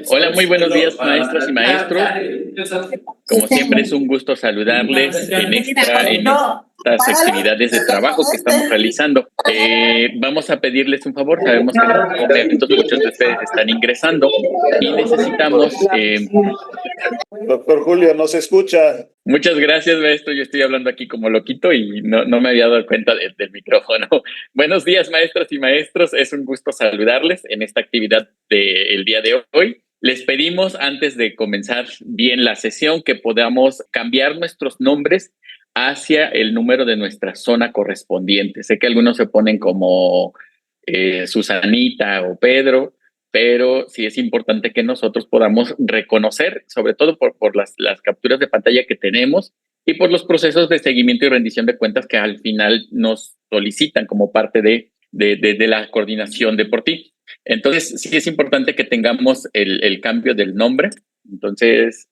Hola, muy buenos días, maestras y maestros. Como siempre, es un gusto saludarles en estas actividades de trabajo que estamos realizando. Vamos a pedirles un favor. Sabemos que en estos momentos muchos de ustedes están ingresando y necesitamos... Doctor Julio, no se escucha. Muchas gracias, maestro. Yo estoy hablando aquí como loquito y no me había dado cuenta del micrófono. Buenos días, maestras y maestros. Es un gusto saludarles en esta actividad del día de hoy. Les pedimos, antes de comenzar bien la sesión, que podamos cambiar nuestros nombres hacia el número de nuestra zona correspondiente. Sé que algunos se ponen como Susanita o Pedro, pero sí es importante que nosotros podamos reconocer, sobre todo por las capturas de pantalla que tenemos y por los procesos de seguimiento y rendición de cuentas que al final nos solicitan como parte de la coordinación de por ti. Entonces, sí es importante que tengamos el cambio del nombre. Entonces,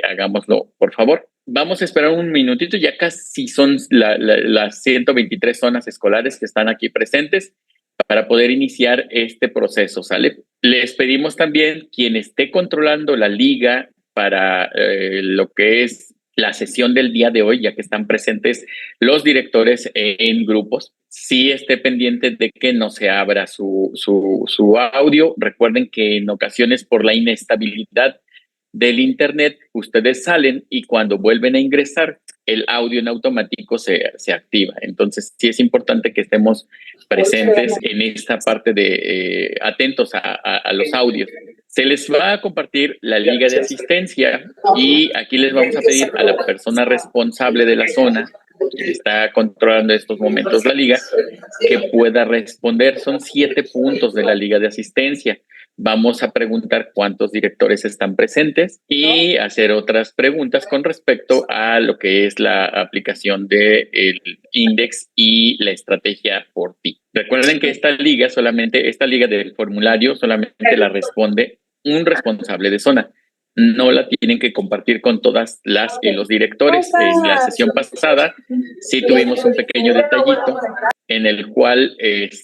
hagámoslo, por favor. Vamos a esperar un minutito, ya casi son las 123 zonas escolares que están aquí presentes para poder iniciar este proceso, ¿sale? Les pedimos también quien esté controlando la liga para lo que es la sesión del día de hoy, ya que están presentes los directores en grupos, sí esté pendiente de que no se abra su audio. Recuerden que en ocasiones por la inestabilidad del internet, ustedes salen y cuando vuelven a ingresar, el audio en automático se activa. Entonces, sí es importante que estemos presentes en esta parte de atentos a los audios. Se les va a compartir la liga de asistencia y aquí les vamos a pedir a la persona responsable de la zona, quien está controlando en estos momentos la liga, que pueda responder. Son 7 puntos de la liga de asistencia. Vamos a preguntar cuántos directores están presentes y hacer otras preguntas con respecto a lo que es la aplicación del index y la estrategia por ti. Recuerden que esta liga del formulario solamente la responde un responsable de zona. No la tienen que compartir con todas las y los directores. En la sesión pasada sí tuvimos un pequeño detallito en el cual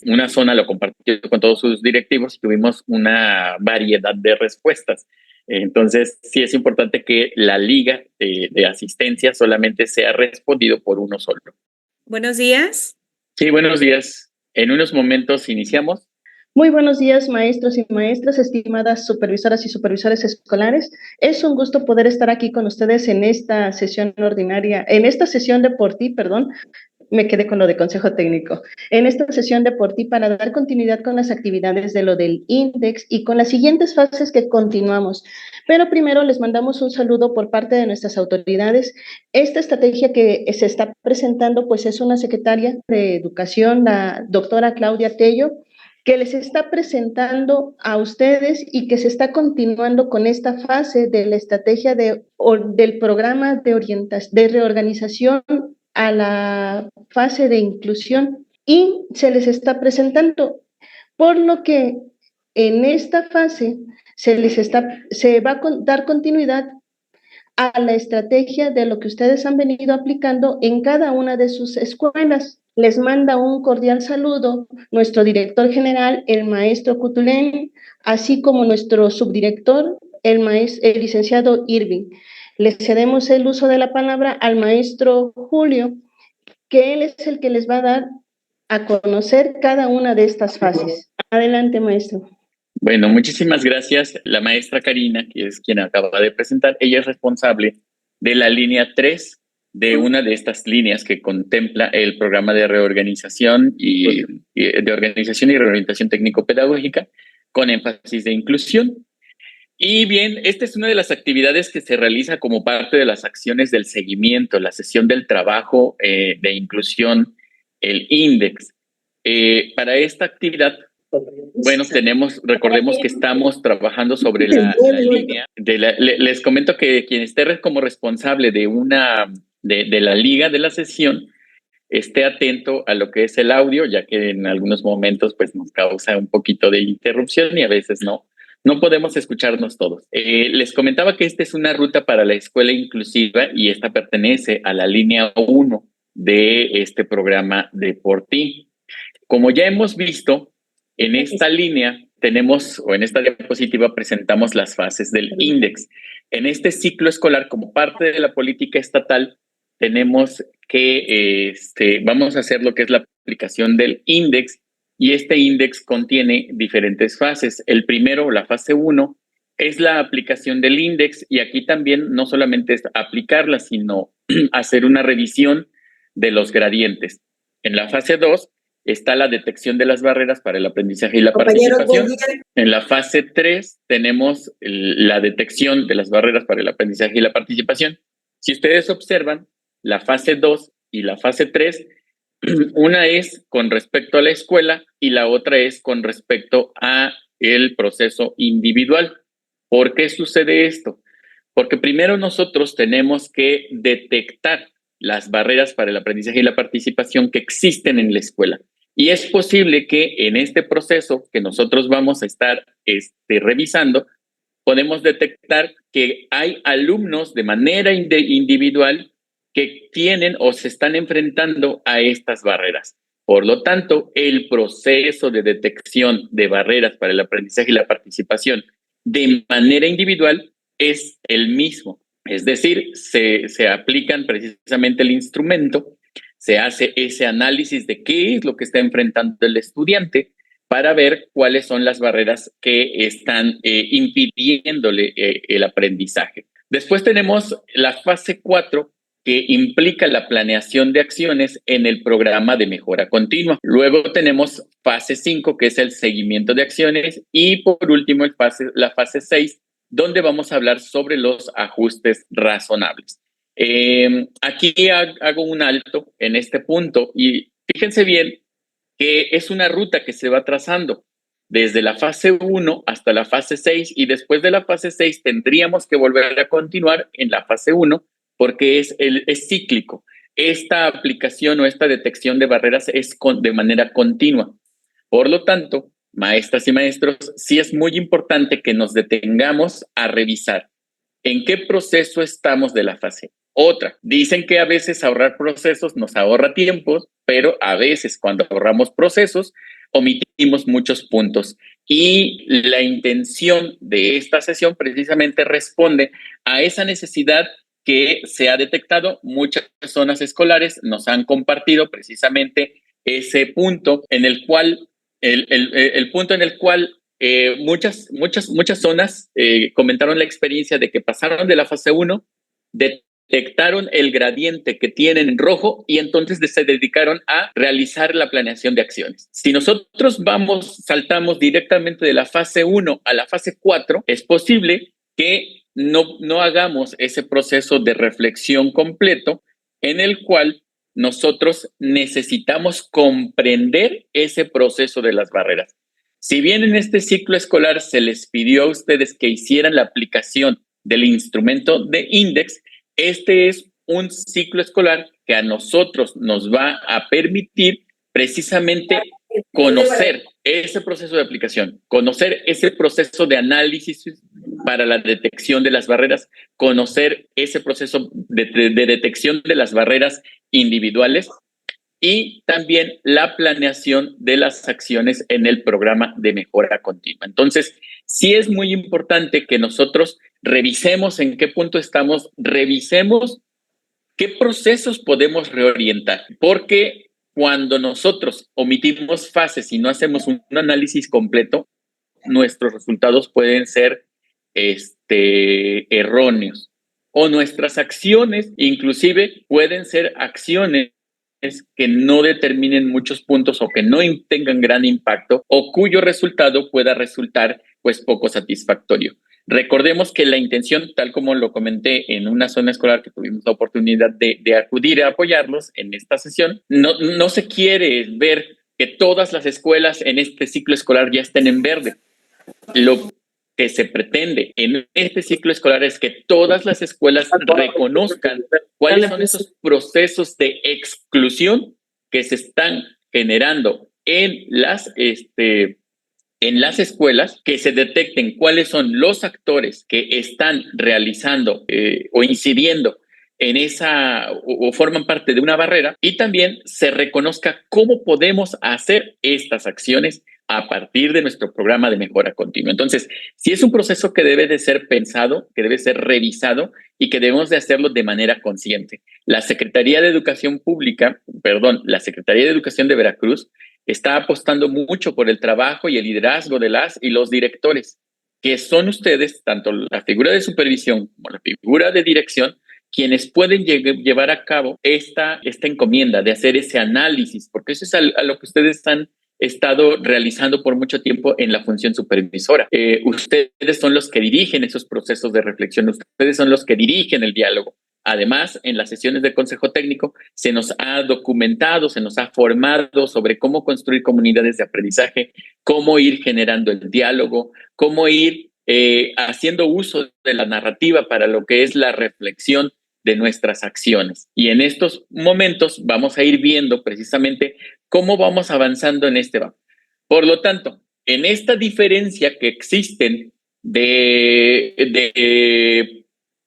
una zona lo compartió con todos sus directivos y tuvimos una variedad de respuestas. Entonces, sí es importante que la liga de asistencia solamente sea respondido por uno solo. Buenos días. Sí, buenos días. En unos momentos iniciamos. Muy buenos días, maestros y maestras, estimadas supervisoras y supervisores escolares. Es un gusto poder estar aquí con ustedes en esta sesión ordinaria, en esta sesión de por ti, me quedé con lo de consejo técnico. En esta sesión de por ti para dar continuidad con las actividades de lo del INDEX y con las siguientes fases que continuamos. Pero primero les mandamos un saludo por parte de nuestras autoridades. Esta estrategia que se está presentando, pues es una secretaria de Educación, la doctora Claudia Tello, que les está presentando a ustedes y que se está continuando con esta fase de la estrategia del programa de reorganización a la fase de inclusión y se les está presentando, por lo que en esta fase se va a dar continuidad a la estrategia de lo que ustedes han venido aplicando en cada una de sus escuelas. Les manda un cordial saludo nuestro director general, el maestro Cutulén, así como nuestro subdirector, el licenciado Irving. Les cedemos el uso de la palabra al maestro Julio, que él es el que les va a dar a conocer cada una de estas fases. Adelante, maestro. Bueno, muchísimas gracias. La maestra Karina, que es quien acaba de presentar, ella es responsable de la línea 3 de una de estas líneas que contempla el programa de reorganización y reorientación técnico-pedagógica con énfasis de inclusión. Y bien, esta es una de las actividades que se realiza como parte de las acciones del seguimiento, la sesión del trabajo de inclusión, el INDEX. Para esta actividad, bueno, recordemos que estamos trabajando sobre la línea. Les comento que quien esté como responsable de la liga de la sesión, esté atento a lo que es el audio, ya que en algunos momentos pues nos causa un poquito de interrupción y a veces no podemos escucharnos todos. Les comentaba que esta es una ruta para la escuela inclusiva y esta pertenece a la línea 1 de este programa de Por Ti. Como ya hemos visto, en esta línea tenemos, o en esta diapositiva presentamos las fases del índice. En este ciclo escolar, como parte de la política estatal, tenemos que, vamos a hacer lo que es la aplicación del índice, y este índice contiene diferentes fases. El primero, la fase 1, es la aplicación del índice, y aquí también no solamente es aplicarla, sino hacer una revisión de los gradientes. En la fase 2 está la detección de las barreras para el aprendizaje y la participación. En la fase 3 tenemos la detección de las barreras para el aprendizaje y la participación. Si ustedes observan, la fase 2 y la fase 3, una es con respecto a la escuela y la otra es con respecto a el proceso individual. ¿Por qué sucede esto? Porque primero nosotros tenemos que detectar las barreras para el aprendizaje y la participación que existen en la escuela. Y es posible que en este proceso que nosotros vamos a estar revisando, podemos detectar que hay alumnos de manera individual que tienen o se están enfrentando a estas barreras. Por lo tanto, el proceso de detección de barreras para el aprendizaje y la participación de manera individual es el mismo. Es decir, se aplican precisamente el instrumento, se hace ese análisis de qué es lo que está enfrentando el estudiante para ver cuáles son las barreras que están impidiéndole el aprendizaje. Después tenemos la fase 4, que implica la planeación de acciones en el programa de mejora continua. Luego tenemos fase 5, que es el seguimiento de acciones, y por último la fase 6, donde vamos a hablar sobre los ajustes razonables. Aquí hago un alto en este punto y fíjense bien que es una ruta que se va trazando desde la fase 1 hasta la fase 6, y después de la fase 6 tendríamos que volver a continuar en la fase 1 porque es cíclico. Esta aplicación o esta detección de barreras es de manera continua. Por lo tanto, maestras y maestros, sí es muy importante que nos detengamos a revisar en qué proceso estamos de la fase. Otra, dicen que a veces ahorrar procesos nos ahorra tiempo, pero a veces cuando ahorramos procesos omitimos muchos puntos. Y la intención de esta sesión precisamente responde a esa necesidad que se ha detectado. Muchas zonas escolares nos han compartido precisamente ese punto en el cual, el punto en el cual muchas zonas comentaron la experiencia de que pasaron de la fase 1, detectaron el gradiente que tienen en rojo y entonces se dedicaron a realizar la planeación de acciones. Si nosotros saltamos directamente de la fase 1 a la fase 4, es posible que no hagamos ese proceso de reflexión completo en el cual nosotros necesitamos comprender ese proceso de las barreras. Si bien en este ciclo escolar se les pidió a ustedes que hicieran la aplicación del instrumento de índice, este es un ciclo escolar que a nosotros nos va a permitir precisamente conocer ese proceso de aplicación, conocer ese proceso de análisis para la detección de las barreras, conocer ese proceso de detección de las barreras individuales y también la planeación de las acciones en el programa de mejora continua. Entonces, sí es muy importante que nosotros revisemos en qué punto estamos, revisemos qué procesos podemos reorientar, porque cuando nosotros omitimos fases y no hacemos un análisis completo, nuestros resultados pueden ser erróneos, o nuestras acciones inclusive pueden ser acciones que no determinen muchos puntos o que no tengan gran impacto o cuyo resultado pueda resultar pues poco satisfactorio. Recordemos que la intención, tal como lo comenté en una zona escolar que tuvimos la oportunidad de acudir a apoyarlos en esta sesión, no se quiere ver que todas las escuelas en este ciclo escolar ya estén en verde. Lo que se pretende en este ciclo escolar es que todas las escuelas reconozcan cuáles son esos procesos de exclusión que se están generando en las escuelas, que se detecten cuáles son los actores que están realizando o incidiendo en esa o forman parte de una barrera, y también se reconozca cómo podemos hacer estas acciones a partir de nuestro programa de mejora continua. Entonces, sí es un proceso que debe de ser pensado, que debe ser revisado y que debemos de hacerlo de manera consciente. La Secretaría de Educación de Veracruz está apostando mucho por el trabajo y el liderazgo de las y los directores, que son ustedes, tanto la figura de supervisión como la figura de dirección, quienes pueden llevar a cabo esta encomienda de hacer ese análisis, porque eso es a lo que ustedes han estado realizando por mucho tiempo en la función supervisora. Ustedes son los que dirigen esos procesos de reflexión, ustedes son los que dirigen el diálogo. Además, en las sesiones del Consejo Técnico se nos ha documentado, se nos ha formado sobre cómo construir comunidades de aprendizaje, cómo ir generando el diálogo, cómo ir haciendo uso de la narrativa para lo que es la reflexión de nuestras acciones. Y en estos momentos vamos a ir viendo precisamente cómo vamos avanzando en este va. Por lo tanto, en esta diferencia que existen de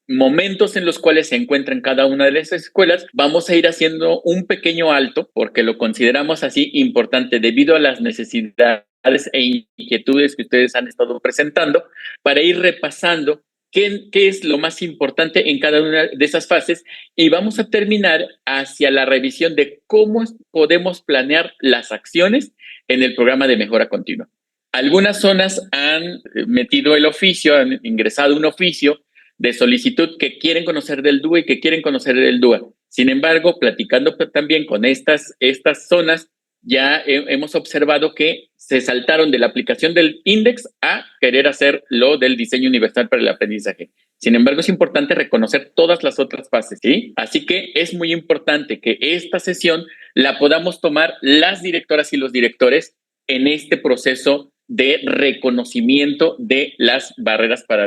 momentos en los cuales se encuentran cada una de las escuelas, vamos a ir haciendo un pequeño alto, porque lo consideramos así importante debido a las necesidades e inquietudes que ustedes han estado presentando, para ir repasando qué es lo más importante en cada una de esas fases, y vamos a terminar hacia la revisión de cómo podemos planear las acciones en el programa de mejora continua. Algunas zonas han metido el oficio, han ingresado un oficio de solicitud que quieren conocer del DUA y que quieren conocer del DUA. Sin embargo, platicando también con estas zonas, ya hemos observado que se saltaron de la aplicación del INDEX a querer hacer lo del diseño universal para el aprendizaje. Sin embargo, es importante reconocer todas las otras fases, ¿sí? Así que es muy importante que esta sesión la podamos tomar las directoras y los directores en este proceso de reconocimiento de las barreras para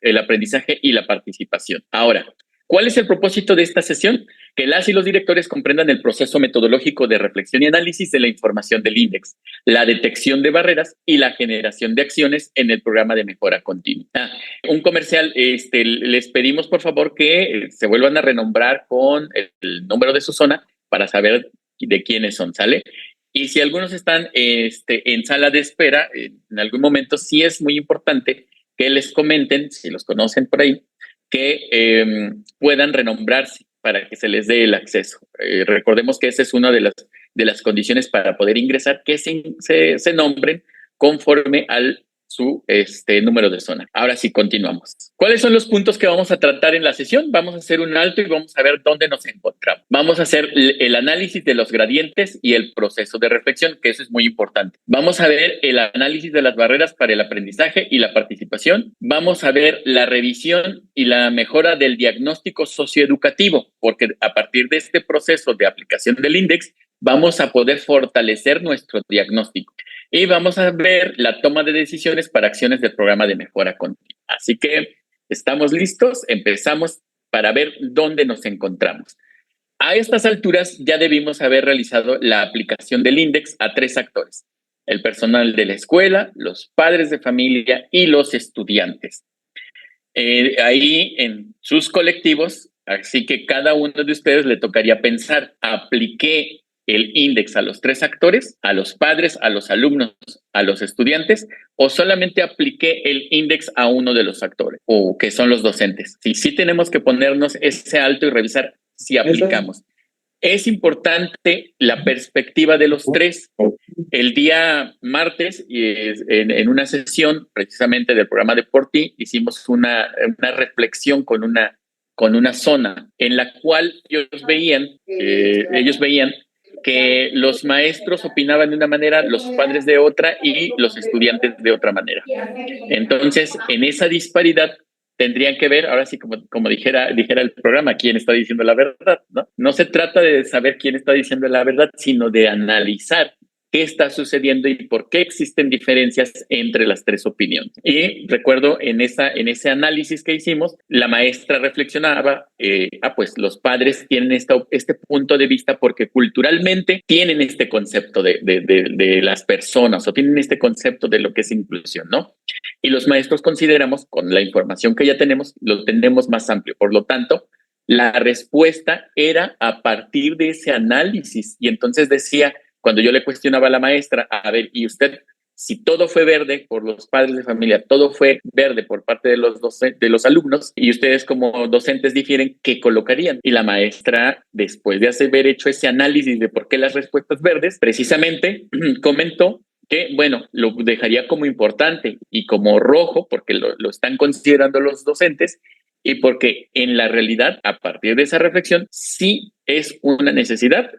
el aprendizaje y la participación. Ahora, ¿cuál es el propósito de esta sesión? Que las y los directores comprendan el proceso metodológico de reflexión y análisis de la información del INDEX, la detección de barreras y la generación de acciones en el programa de mejora continua. Un comercial, les pedimos por favor que se vuelvan a renombrar con el número de su zona para saber de quiénes son, ¿sale? Y si algunos están en sala de espera, en algún momento sí es muy importante que les comenten, si los conocen por ahí, que puedan renombrarse para que se les dé el acceso. Recordemos que esa es una de las condiciones para poder ingresar, que se nombren conforme al su número de zona. Ahora sí, continuamos. ¿Cuáles son los puntos que vamos a tratar en la sesión? Vamos a hacer un alto y vamos a ver dónde nos encontramos. Vamos a hacer el análisis de los gradientes y el proceso de reflexión, que eso es muy importante. Vamos a ver el análisis de las barreras para el aprendizaje y la participación. Vamos a ver la revisión y la mejora del diagnóstico socioeducativo, porque a partir de este proceso de aplicación del INDEX, vamos a poder fortalecer nuestro diagnóstico. Y vamos a ver la toma de decisiones para acciones del programa de mejora continua. Así que estamos listos, empezamos para ver dónde nos encontramos. A estas alturas ya debimos haber realizado la aplicación del INDEX a 3 actores: el personal de la escuela, los padres de familia y los estudiantes. Ahí en sus colectivos, así que cada uno de ustedes le tocaría pensar, ¿apliqué el INDEX a los 3 actores, a los padres, a los alumnos, a los estudiantes, o solamente apliqué el INDEX a uno de los actores, o que son los docentes? Sí tenemos que ponernos ese alto y revisar si aplicamos. Es importante la perspectiva de los 3. El día martes, en una sesión precisamente del programa de Por Ti, hicimos una reflexión con una zona en la cual ellos veían que los maestros opinaban de una manera, los padres de otra y los estudiantes de otra manera. Entonces, en esa disparidad tendrían que ver, ahora sí, como dijera el programa, quién está diciendo la verdad, ¿no? No se trata de saber quién está diciendo la verdad, sino de analizar qué está sucediendo y por qué existen diferencias entre las 3 opiniones. Y recuerdo en ese análisis que hicimos, la maestra reflexionaba, pues los padres tienen este punto de vista porque culturalmente tienen este concepto de las personas, o tienen este concepto de lo que es inclusión, ¿no? Y los maestros consideramos, con la información que ya tenemos, lo tenemos más amplio. Por lo tanto, la respuesta era a partir de ese análisis. Y entonces decía, cuando yo le cuestionaba a la maestra, a ver, ¿y usted? Si todo fue verde por los padres de familia, todo fue verde por parte de los alumnos, y ustedes como docentes difieren, ¿qué colocarían? Y la maestra, después de haber hecho ese análisis de por qué las respuestas verdes, precisamente comentó que, bueno, lo dejaría como importante y como rojo, porque lo están considerando los docentes, y porque en la realidad, a partir de esa reflexión, sí es una necesidad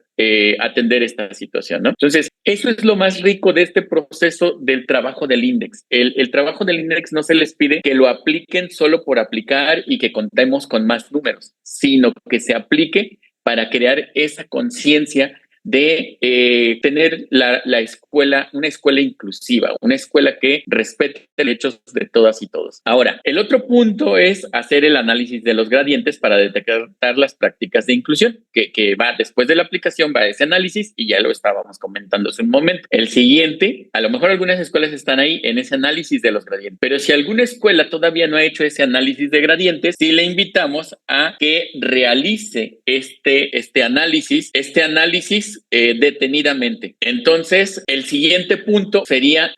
atender esta situación, ¿no? Entonces, eso es lo más rico de este proceso del trabajo del INDEX. El trabajo del INDEX no se les pide que lo apliquen solo por aplicar y que contemos con más números, sino que se aplique para crear esa conciencia de tener la escuela, una escuela inclusiva, una escuela que respete los derechos de todas y todos. Ahora, el otro punto es hacer el análisis de los gradientes para detectar las prácticas de inclusión, que va después de la aplicación, va ese análisis y ya lo estábamos comentando hace un momento. El siguiente, a lo mejor algunas escuelas están ahí en ese análisis de los gradientes, pero si alguna escuela todavía no ha hecho ese análisis de gradientes, sí le invitamos a que realice este análisis detenidamente. Entonces, el siguiente punto sería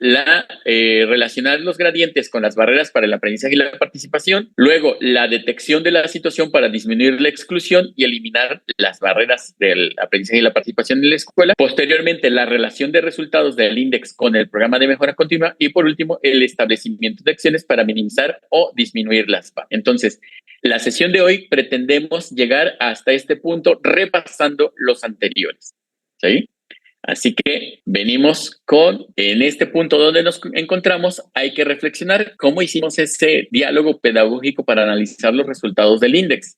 relacionar los gradientes con las barreras para el aprendizaje y la participación, luego la detección de la situación para disminuir la exclusión y eliminar las barreras del aprendizaje y la participación en la escuela, posteriormente la relación de resultados del INDEX con el programa de mejora continua y por último el establecimiento de acciones para minimizar o disminuir las barreras. Entonces, la sesión de hoy pretendemos llegar hasta este punto repasando los anteriores, ¿sí? Así que venimos en este punto donde nos encontramos, hay que reflexionar cómo hicimos ese diálogo pedagógico para analizar los resultados del INDEX.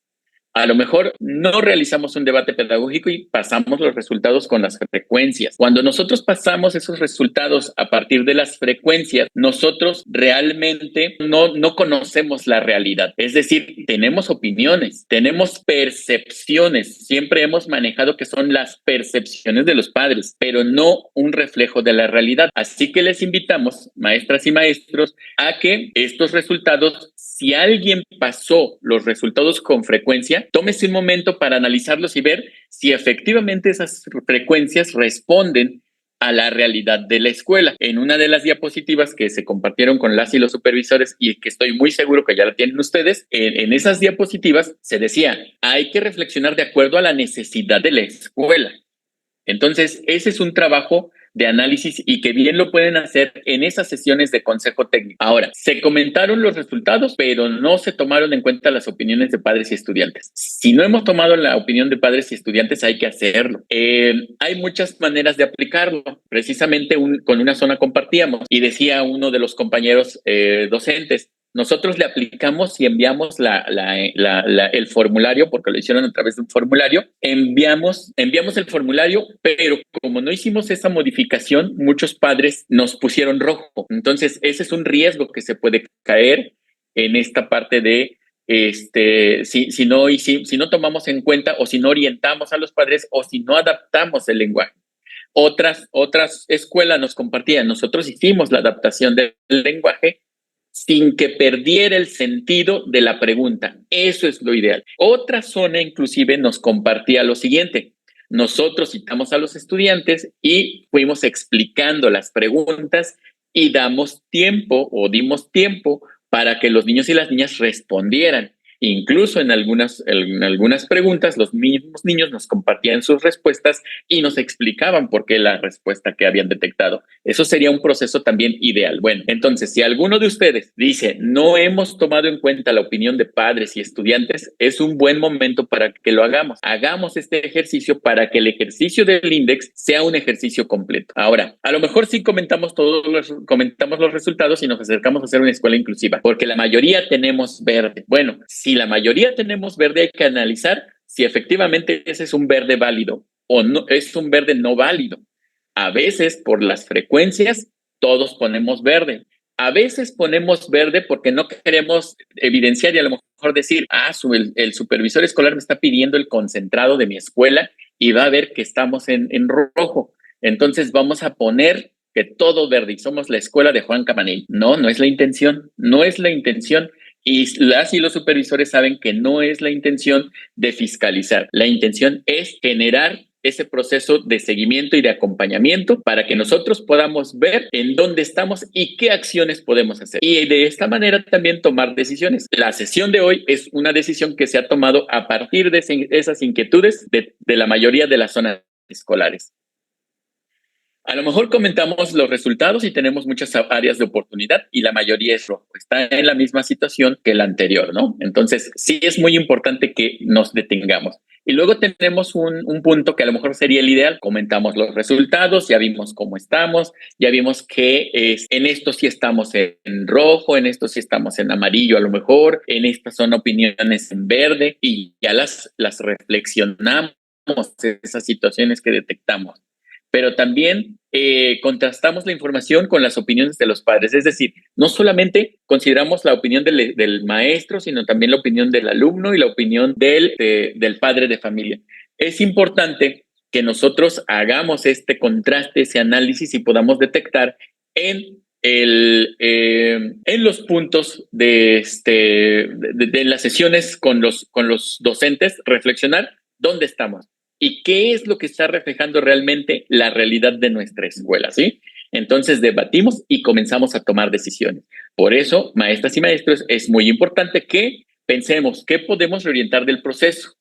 A lo mejor no realizamos un debate pedagógico y pasamos los resultados con las frecuencias. Cuando nosotros pasamos esos resultados a partir de las frecuencias, nosotros realmente no conocemos la realidad. Es decir, tenemos opiniones, tenemos percepciones. Siempre hemos manejado que son las percepciones de los padres, pero no un reflejo de la realidad. Así que les invitamos, maestras y maestros, a que estos resultados, si alguien pasó los resultados con frecuencia, tómese un momento para analizarlos y ver si efectivamente esas frecuencias responden a la realidad de la escuela. En una de las diapositivas que se compartieron con las y los supervisores y que estoy muy seguro que ya la tienen ustedes, en esas diapositivas se decía, hay que reflexionar de acuerdo a la necesidad de la escuela. Entonces, ese es un trabajo de análisis y que bien lo pueden hacer en esas sesiones de consejo técnico. Ahora, se comentaron los resultados, pero no se tomaron en cuenta las opiniones de padres y estudiantes. Si no hemos tomado la opinión de padres y estudiantes, hay que hacerlo. Hay muchas maneras de aplicarlo. Precisamente con una zona compartíamos y decía uno de los compañeros docentes, nosotros le aplicamos y enviamos el formulario, porque lo hicieron a través de un formulario, enviamos el formulario, pero como no hicimos esa modificación, muchos padres nos pusieron rojo. Entonces, ese es un riesgo que se puede caer en esta parte de si no tomamos en cuenta o si no orientamos a los padres o si no adaptamos el lenguaje. Otras escuelas nos compartían, nosotros hicimos la adaptación del lenguaje sin que perdiera el sentido de la pregunta. Eso es lo ideal. Otra zona inclusive nos compartía lo siguiente. Nosotros citamos a los estudiantes y fuimos explicando las preguntas y dimos tiempo para que los niños y las niñas respondieran. Incluso en algunas preguntas, los mismos niños nos compartían sus respuestas y nos explicaban por qué la respuesta que habían detectado. Eso sería un proceso también ideal. Bueno, entonces, si alguno de ustedes dice, no hemos tomado en cuenta la opinión de padres y estudiantes, es un buen momento para que lo hagamos. Hagamos este ejercicio para que el ejercicio del INDEX sea un ejercicio completo. Ahora, a lo mejor sí comentamos los resultados y nos acercamos a hacer una escuela inclusiva, porque la mayoría tenemos verde. Bueno, si la mayoría tenemos verde, hay que analizar si efectivamente ese es un verde válido o no, es un verde no válido. A veces, por las frecuencias, todos ponemos verde. A veces ponemos verde porque no queremos evidenciar y a lo mejor decir, el supervisor escolar me está pidiendo el concentrado de mi escuela y va a ver que estamos en rojo. Entonces vamos a poner que todo verde y somos la escuela de Juan Camaney. No es la intención, no es la intención. Y las y los supervisores saben que no es la intención de fiscalizar. La intención es generar ese proceso de seguimiento y de acompañamiento para que nosotros podamos ver en dónde estamos y qué acciones podemos hacer. Y de esta manera también tomar decisiones. La sesión de hoy es una decisión que se ha tomado a partir de esas inquietudes de la mayoría de las zonas escolares. A lo mejor comentamos los resultados y tenemos muchas áreas de oportunidad y la mayoría es rojo. Está en la misma situación que la anterior, ¿no? Entonces, sí es muy importante que nos detengamos. Y luego tenemos un punto que a lo mejor sería el ideal. Comentamos los resultados, ya vimos cómo estamos, ya vimos que en esto sí estamos en rojo, en esto sí estamos en amarillo a lo mejor, en estas son opiniones en verde y ya las reflexionamos, esas situaciones que detectamos. Pero también contrastamos la información con las opiniones de los padres. Es decir, no solamente consideramos la opinión del maestro, sino también la opinión del alumno y la opinión del padre de familia. Es importante que nosotros hagamos este contraste, ese análisis y podamos detectar en los puntos de las sesiones con los docentes, reflexionar dónde estamos. ¿Y qué es lo que está reflejando realmente la realidad de nuestra escuela? ¿Sí? Entonces debatimos y comenzamos a tomar decisiones. Por eso, maestras y maestros, es muy importante que pensemos qué podemos reorientar del proceso.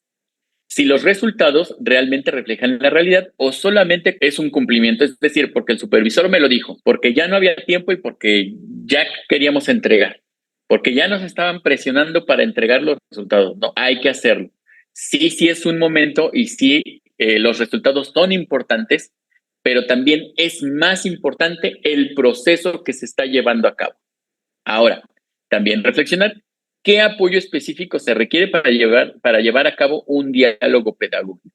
Si los resultados realmente reflejan la realidad o solamente es un cumplimiento, es decir, porque el supervisor me lo dijo, porque ya no había tiempo y porque ya queríamos entregar, porque ya nos estaban presionando para entregar los resultados. No, hay que hacerlo. Sí es un momento y sí los resultados son importantes, pero también es más importante el proceso que se está llevando a cabo. Ahora, también reflexionar qué apoyo específico se requiere para llevar a cabo un diálogo pedagógico.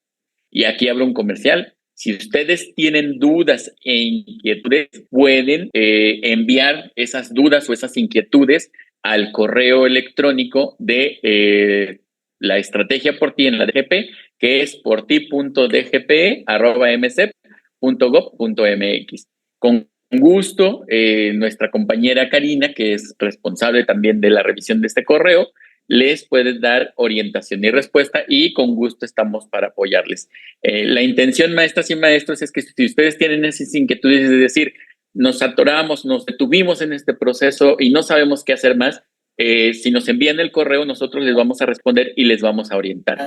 Y aquí hablo un comercial. Si ustedes tienen dudas e inquietudes, pueden enviar esas dudas o esas inquietudes al correo electrónico de la estrategia por ti en la DGP, que es porti.dgpe@msep.gov.mx. Con gusto, nuestra compañera Karina, que es responsable también de la revisión de este correo, les puede dar orientación y respuesta y con gusto estamos para apoyarles. La intención, maestras y maestros, es que si ustedes tienen esas inquietudes de decir, nos atoramos, nos detuvimos en este proceso y no sabemos qué hacer más, si nos envían el correo, nosotros les vamos a responder y les vamos a orientar.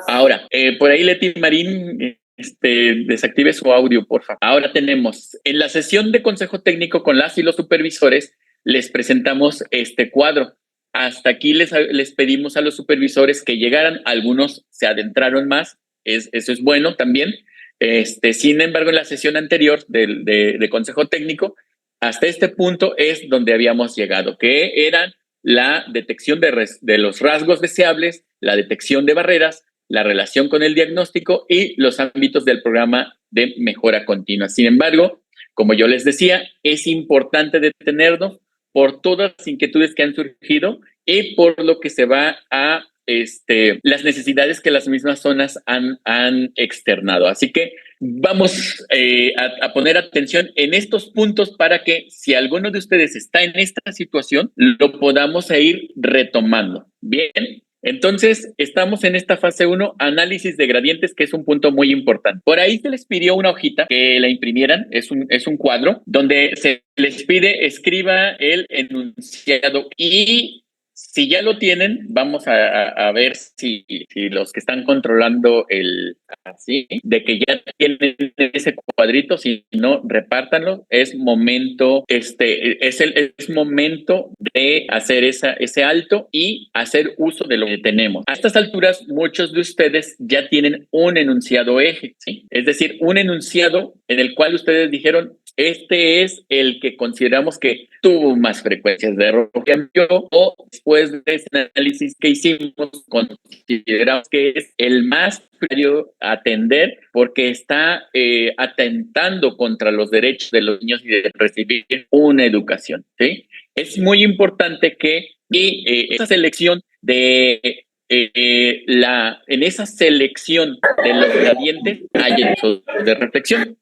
Ahora, por ahí Leti Marín, desactive su audio, por favor. Ahora tenemos, en la sesión de consejo técnico con las y los supervisores, les presentamos este cuadro. Hasta aquí les pedimos a los supervisores que llegaran, algunos se adentraron más, eso es bueno también. Sin embargo, en la sesión anterior de consejo técnico, hasta este punto es donde habíamos llegado, que eran la detección de los rasgos deseables, la detección de barreras, la relación con el diagnóstico y los ámbitos del programa de mejora continua. Sin embargo, como yo les decía, es importante detenernos por todas las inquietudes que han surgido y por lo que se va a las necesidades que las mismas zonas han externado. Así que vamos a poner atención en estos puntos para que si alguno de ustedes está en esta situación, lo podamos ir retomando. Bien. Entonces, estamos en esta fase 1, análisis de gradientes, que es un punto muy importante. Por ahí se les pidió una hojita que la imprimieran, es un cuadro, donde se les pide escriba el enunciado y si ya lo tienen, vamos a ver si los que están controlando de que ya tienen ese cuadrito, si no, repártanlo. Es momento, es momento de hacer ese alto y hacer uso de lo que tenemos. A estas alturas, muchos de ustedes ya tienen un enunciado eje, ¿sí? Es decir, un enunciado en el cual ustedes dijeron, este es el que consideramos que tuvo más frecuencias de error o después de ese análisis que hicimos, consideramos que es el más prioritario a atender porque está atentando contra los derechos de los niños y de recibir una educación, ¿sí? Es muy importante que esa selección en esa selección de los gradientes haya uso de reflexión.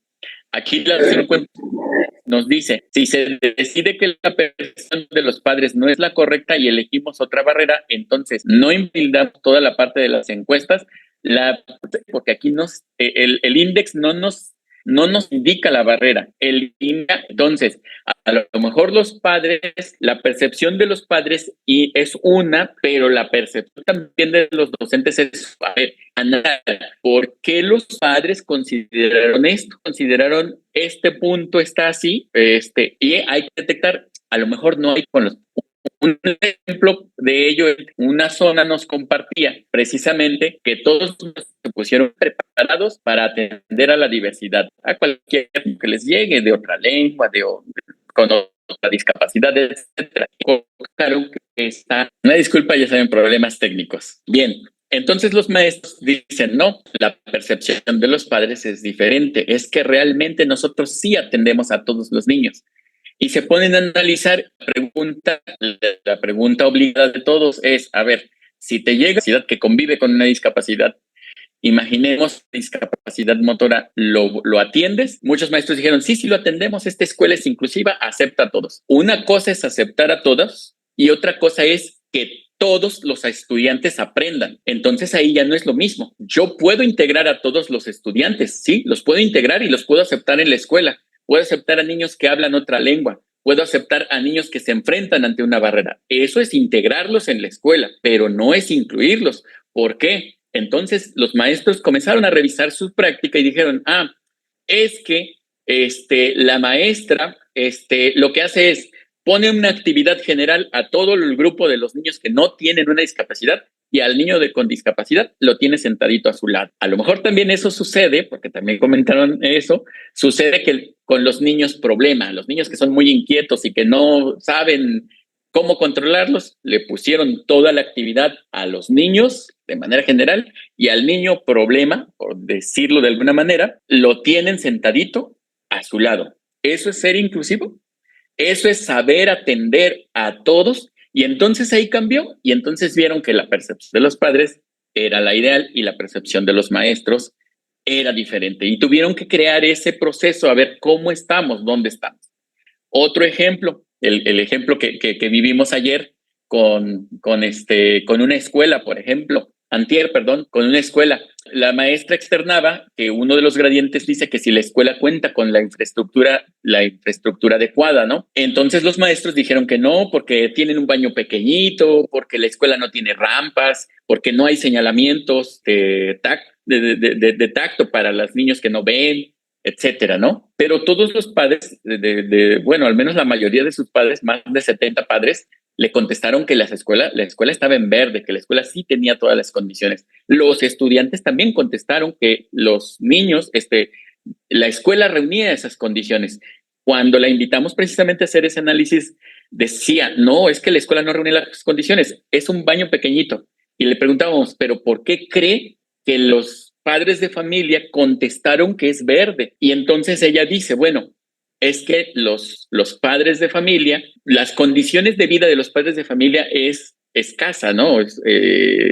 Aquí la 5 nos dice, si se decide que la percepción de los padres no es la correcta y elegimos otra barrera, entonces no invalidamos toda la parte de las encuestas, porque aquí el índice no nos indica la barrera. Entonces, a lo mejor los padres, la percepción de los padres es una, pero la percepción también de los docentes es, a ver, ¿por qué los padres consideraron esto? Consideraron este punto está así, y hay que detectar, a lo mejor no hay con los. Un ejemplo de ello, una zona nos compartía precisamente que todos se pusieron preparados para atender a la diversidad, a cualquier que les llegue de otra lengua, con otra discapacidad, etcétera. Claro que está, una disculpa, ya saben, problemas técnicos. Bien, entonces los maestros dicen, no, la percepción de los padres es diferente, es que realmente nosotros sí atendemos a todos los niños. Y se ponen a analizar, la pregunta obligada de todos es, a ver, si te llega una discapacidad que convive con una discapacidad, imaginemos discapacidad motora, ¿lo atiendes? Muchos maestros dijeron, sí lo atendemos, esta escuela es inclusiva, acepta a todos. Una cosa es aceptar a todos y otra cosa es que todos los estudiantes aprendan. Entonces ahí ya no es lo mismo. Yo puedo integrar a todos los estudiantes, sí, los puedo integrar y los puedo aceptar en la escuela. Puedo aceptar a niños que hablan otra lengua. Puedo aceptar a niños que se enfrentan ante una barrera. Eso es integrarlos en la escuela, pero no es incluirlos. ¿Por qué? Entonces los maestros comenzaron a revisar su práctica y dijeron, es que la maestra lo que hace es pone una actividad general a todo el grupo de los niños que no tienen una discapacidad y al niño con discapacidad lo tiene sentadito a su lado. A lo mejor también eso sucede, porque también comentaron eso, sucede que con los niños los niños que son muy inquietos y que no saben cómo controlarlos, le pusieron toda la actividad a los niños de manera general y al niño problema, por decirlo de alguna manera, lo tienen sentadito a su lado. ¿Eso es ser inclusivo? Eso es saber atender a todos. Y entonces ahí cambió y entonces vieron que la percepción de los padres era la ideal y la percepción de los maestros era diferente. Y tuvieron que crear ese proceso a ver cómo estamos, dónde estamos. Otro ejemplo, el ejemplo que vivimos ayer con una escuela, por ejemplo, con una escuela. La maestra externaba que uno de los gradientes dice que si la escuela cuenta con la infraestructura adecuada, ¿no? Entonces los maestros dijeron que no, porque tienen un baño pequeñito, porque la escuela no tiene rampas, porque no hay señalamientos de tacto para los niños que no ven, etcétera, ¿no? Pero todos los padres, bueno, al menos la mayoría de sus padres, más de 70 padres, le contestaron que la escuela estaba en verde, que la escuela sí tenía todas las condiciones. Los estudiantes también contestaron que los niños, la escuela reunía esas condiciones. Cuando la invitamos precisamente a hacer ese análisis, decía, no, es que la escuela no reúne las condiciones, es un baño pequeñito. Y le preguntábamos, ¿pero por qué cree que los padres de familia contestaron que es verde? Y entonces ella dice, bueno, es que los padres de familia, las condiciones de vida de los padres de familia es escasa, ¿no?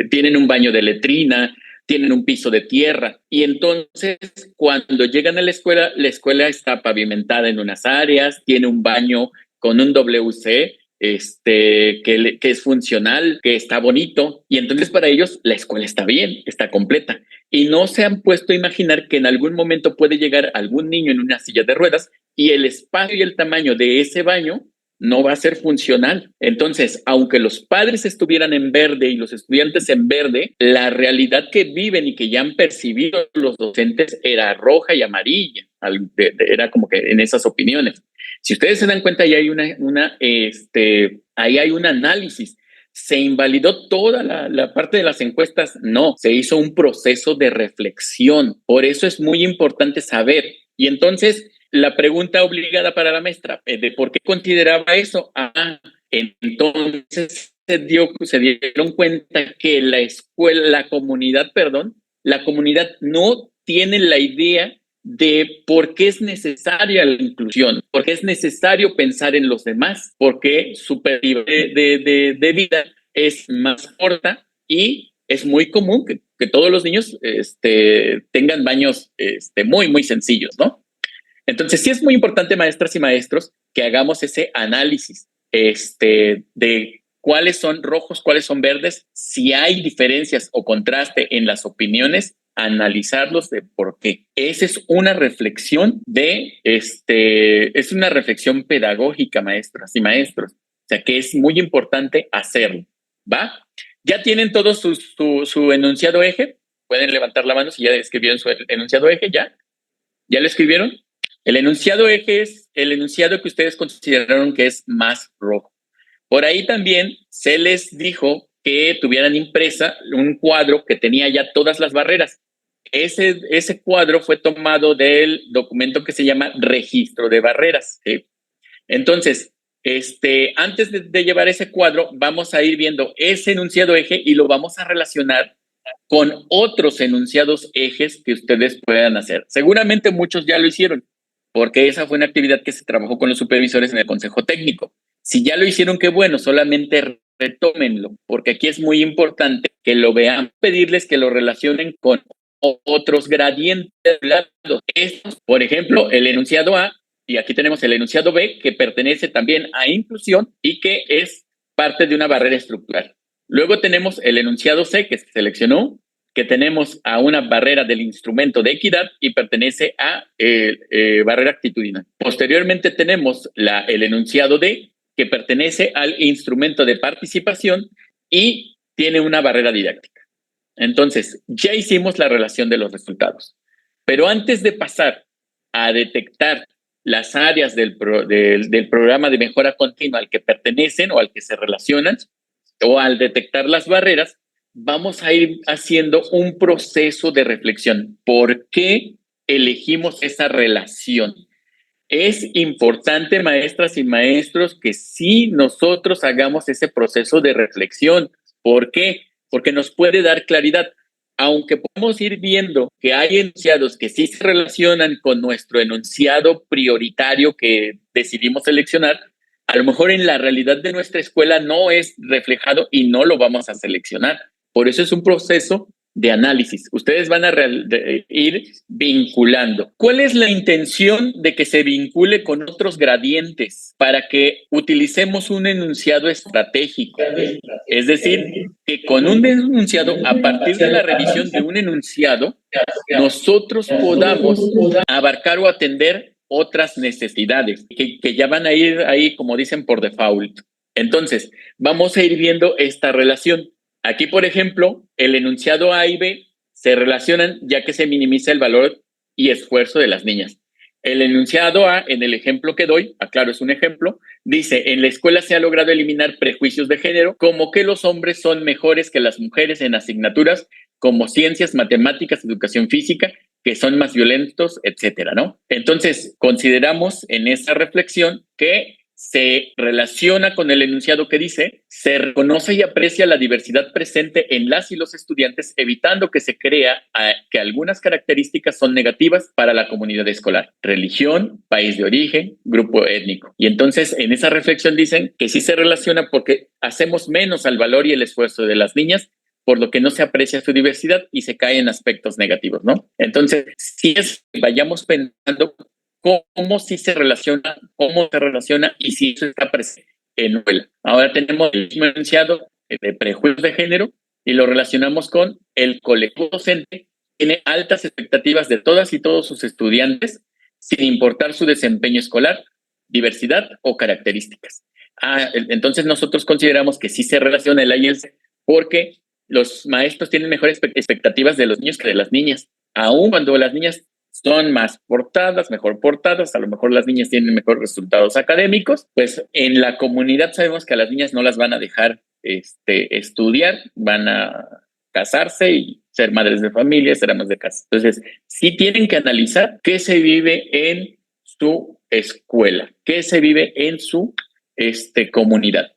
Tienen un baño de letrina, tienen un piso de tierra. Y entonces, cuando llegan a la escuela está pavimentada en unas áreas, tiene un baño con un WC, que es funcional, que está bonito. Y entonces para ellos la escuela está bien, está completa. Y no se han puesto a imaginar que en algún momento puede llegar algún niño en una silla de ruedas y el espacio y el tamaño de ese baño no va a ser funcional. Entonces, aunque los padres estuvieran en verde y los estudiantes en verde, la realidad que viven y que ya han percibido los docentes era roja y amarilla. Era como que en esas opiniones. Si ustedes se dan cuenta, ahí hay ahí hay un análisis. ¿Se invalidó toda la parte de las encuestas? No, se hizo un proceso de reflexión. Por eso es muy importante saber. Y entonces, la pregunta obligada para la maestra, de por qué consideraba eso. Entonces se dieron cuenta que la comunidad no tiene la idea de por qué es necesaria la inclusión, por qué es necesario pensar en los demás, porque su periodo de vida es más corta y es muy común que todos los niños tengan baños muy, muy sencillos, ¿no? Entonces sí es muy importante, maestras y maestros, que hagamos ese análisis de cuáles son rojos, cuáles son verdes, si hay diferencias o contraste en las opiniones, analizarlos de por qué. Esa es una reflexión es una reflexión pedagógica, maestras y maestros. O sea, que es muy importante hacerlo, ¿va? ¿Ya tienen todos su enunciado eje? Pueden levantar la mano si ya escribieron su enunciado eje, ¿ya? ¿Ya lo escribieron? El enunciado eje es el enunciado que ustedes consideraron que es más rojo. Por ahí también se les dijo que tuvieran impresa un cuadro que tenía ya todas las barreras. Ese cuadro fue tomado del documento que se llama Registro de Barreras, ¿sí? Entonces, antes de llevar ese cuadro, vamos a ir viendo ese enunciado eje y lo vamos a relacionar con otros enunciados ejes que ustedes puedan hacer. Seguramente muchos ya lo hicieron, porque esa fue una actividad que se trabajó con los supervisores en el Consejo Técnico. Si ya lo hicieron, qué bueno, solamente retómenlo, porque aquí es muy importante que lo vean, pedirles que lo relacionen con otros gradientes. Estos, por ejemplo, el enunciado A, y aquí tenemos el enunciado B, que pertenece también a inclusión y que es parte de una barrera estructural. Luego tenemos el enunciado C, que se seleccionó, que tenemos a una barrera del instrumento de equidad y pertenece a barrera actitudinal. Posteriormente tenemos el enunciado D, que pertenece al instrumento de participación y tiene una barrera didáctica. Entonces, ya hicimos la relación de los resultados. Pero antes de pasar a detectar las áreas del programa de mejora continua al que pertenecen o al que se relacionan, o al detectar las barreras, vamos a ir haciendo un proceso de reflexión. ¿Por qué elegimos esa relación? Es importante, maestras y maestros, que sí nosotros hagamos ese proceso de reflexión. ¿Por qué? Porque nos puede dar claridad. Aunque podemos ir viendo que hay enunciados que sí se relacionan con nuestro enunciado prioritario que decidimos seleccionar, a lo mejor en la realidad de nuestra escuela no es reflejado y no lo vamos a seleccionar. Por eso es un proceso de análisis. Ustedes van a ir vinculando. ¿Cuál es la intención de que se vincule con otros gradientes? Para que utilicemos un enunciado estratégico. Es decir, que con un enunciado, a partir de la revisión de un enunciado, nosotros podamos abarcar o atender otras necesidades que ya van a ir ahí, como dicen, por default. Entonces, vamos a ir viendo esta relación. Aquí, por ejemplo, el enunciado A y B se relacionan ya que se minimiza el valor y esfuerzo de las niñas. El enunciado A, en el ejemplo que doy, aclaro, es un ejemplo, dice, en la escuela se ha logrado eliminar prejuicios de género, como que los hombres son mejores que las mujeres en asignaturas como ciencias, matemáticas, educación física, que son más violentos, etcétera, ¿no? Entonces, consideramos en esa reflexión que se relaciona con el enunciado que dice, se reconoce y aprecia la diversidad presente en las y los estudiantes, evitando que se crea que algunas características son negativas para la comunidad escolar. Religión, país de origen, grupo étnico. Y entonces en esa reflexión dicen que sí se relaciona porque hacemos menos al valor y el esfuerzo de las niñas, por lo que no se aprecia su diversidad y se cae en aspectos negativos, ¿no? Entonces, si es, vayamos pensando cómo sí se relaciona, cómo se relaciona y si eso está presente en la escuela. Ahora tenemos el mismo enunciado de prejuicios de género y lo relacionamos con el colectivo docente. Tiene altas expectativas de todas y todos sus estudiantes, sin importar su desempeño escolar, diversidad o características. Entonces nosotros consideramos que sí se relaciona el A y el C porque los maestros tienen mejores expectativas de los niños que de las niñas. Aún cuando las niñas son más portadas, mejor portadas, a lo mejor las niñas tienen mejores resultados académicos, pues en la comunidad sabemos que a las niñas no las van a dejar estudiar, van a casarse y ser madres de familia, ser amas de casa. Entonces, sí tienen que analizar qué se vive en su escuela, qué se vive en su comunidad.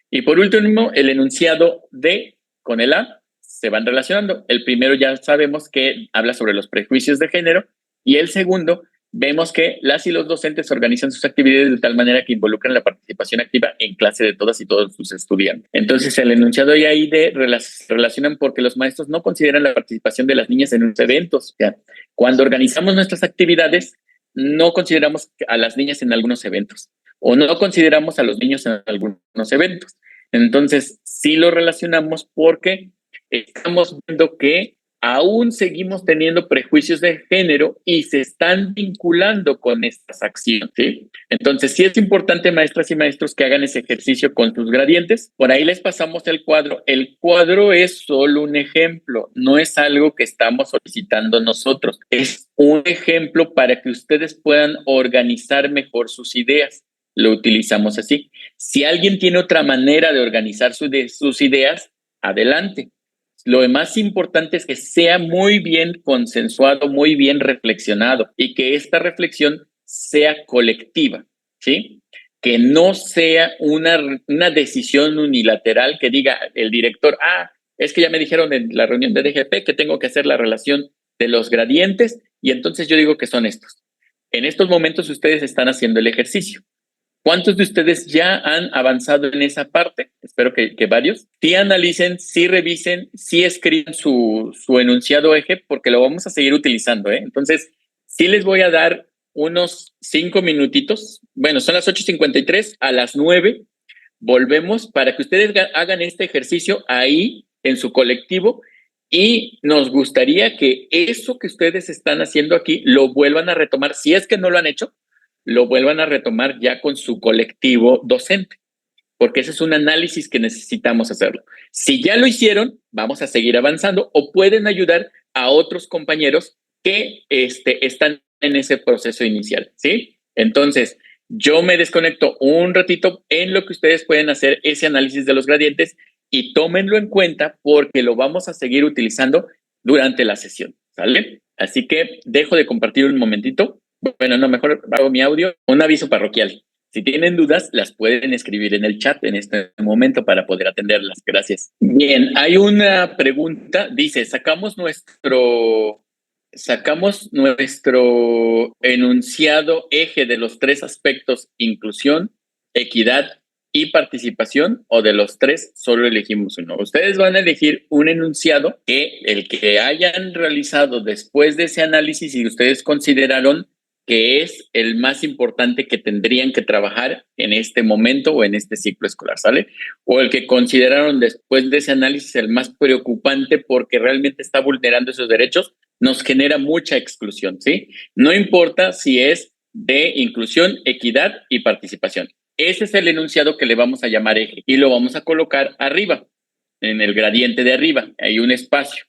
Y por último, el enunciado D con el A se van relacionando. El primero ya sabemos que habla sobre los prejuicios de género y el segundo vemos que las y los docentes organizan sus actividades de tal manera que involucran la participación activa en clase de todas y todos sus estudiantes. Entonces el enunciado y ahí de relacionan porque los maestros no consideran la participación de las niñas en los eventos. ¿Ya? Cuando organizamos nuestras actividades, no consideramos a las niñas en algunos eventos o no consideramos a los niños en algunos eventos. Entonces, sí lo relacionamos porque estamos viendo que aún seguimos teniendo prejuicios de género y se están vinculando con estas acciones, ¿sí? Entonces, sí es importante, maestras y maestros, que hagan ese ejercicio con sus gradientes. Por ahí les pasamos el cuadro. El cuadro es solo un ejemplo, no es algo que estamos solicitando nosotros. Es un ejemplo para que ustedes puedan organizar mejor sus ideas. Lo utilizamos así. Si alguien tiene otra manera de organizar sus ideas, adelante. Lo más importante es que sea muy bien consensuado, muy bien reflexionado y que esta reflexión sea colectiva, ¿sí? Que no sea una decisión unilateral que diga el director, es que ya me dijeron en la reunión de DGP que tengo que hacer la relación de los gradientes y entonces yo digo que son estos. En estos momentos ustedes están haciendo el ejercicio. ¿Cuántos de ustedes ya han avanzado en esa parte? Espero que varios. Sí analicen, sí revisen, sí escriban su enunciado eje, porque lo vamos a seguir utilizando, ¿eh? Entonces, sí les voy a dar unos 5 minutitos. Bueno, son las 8:53, a las 9 volvemos para que ustedes hagan este ejercicio ahí en su colectivo y nos gustaría que eso que ustedes están haciendo aquí lo vuelvan a retomar, si es que no lo han hecho, lo vuelvan a retomar ya con su colectivo docente, porque ese es un análisis que necesitamos hacerlo. Si ya lo hicieron, vamos a seguir avanzando o pueden ayudar a otros compañeros que están en ese proceso inicial, ¿sí? Entonces, yo me desconecto un ratito en lo que ustedes pueden hacer ese análisis de los gradientes y tómenlo en cuenta porque lo vamos a seguir utilizando durante la sesión, ¿sale? Así que dejo de compartir un momentito. Bueno, no, mejor hago mi audio. Un aviso parroquial. Si tienen dudas, las pueden escribir en el chat en este momento para poder atenderlas. Gracias. Bien, hay una pregunta. Dice, sacamos nuestro enunciado eje de los 3 aspectos: inclusión, equidad y participación, o de los 3 solo elegimos uno. Ustedes van a elegir un enunciado que el que hayan realizado después de ese análisis y ustedes consideraron que es el más importante que tendrían que trabajar en este momento o en este ciclo escolar, ¿sale? O el que consideraron después de ese análisis el más preocupante porque realmente está vulnerando esos derechos, nos genera mucha exclusión, ¿sí? No importa si es de inclusión, equidad y participación. Ese es el enunciado que le vamos a llamar eje y lo vamos a colocar arriba, en el gradiente de arriba, hay un espacio.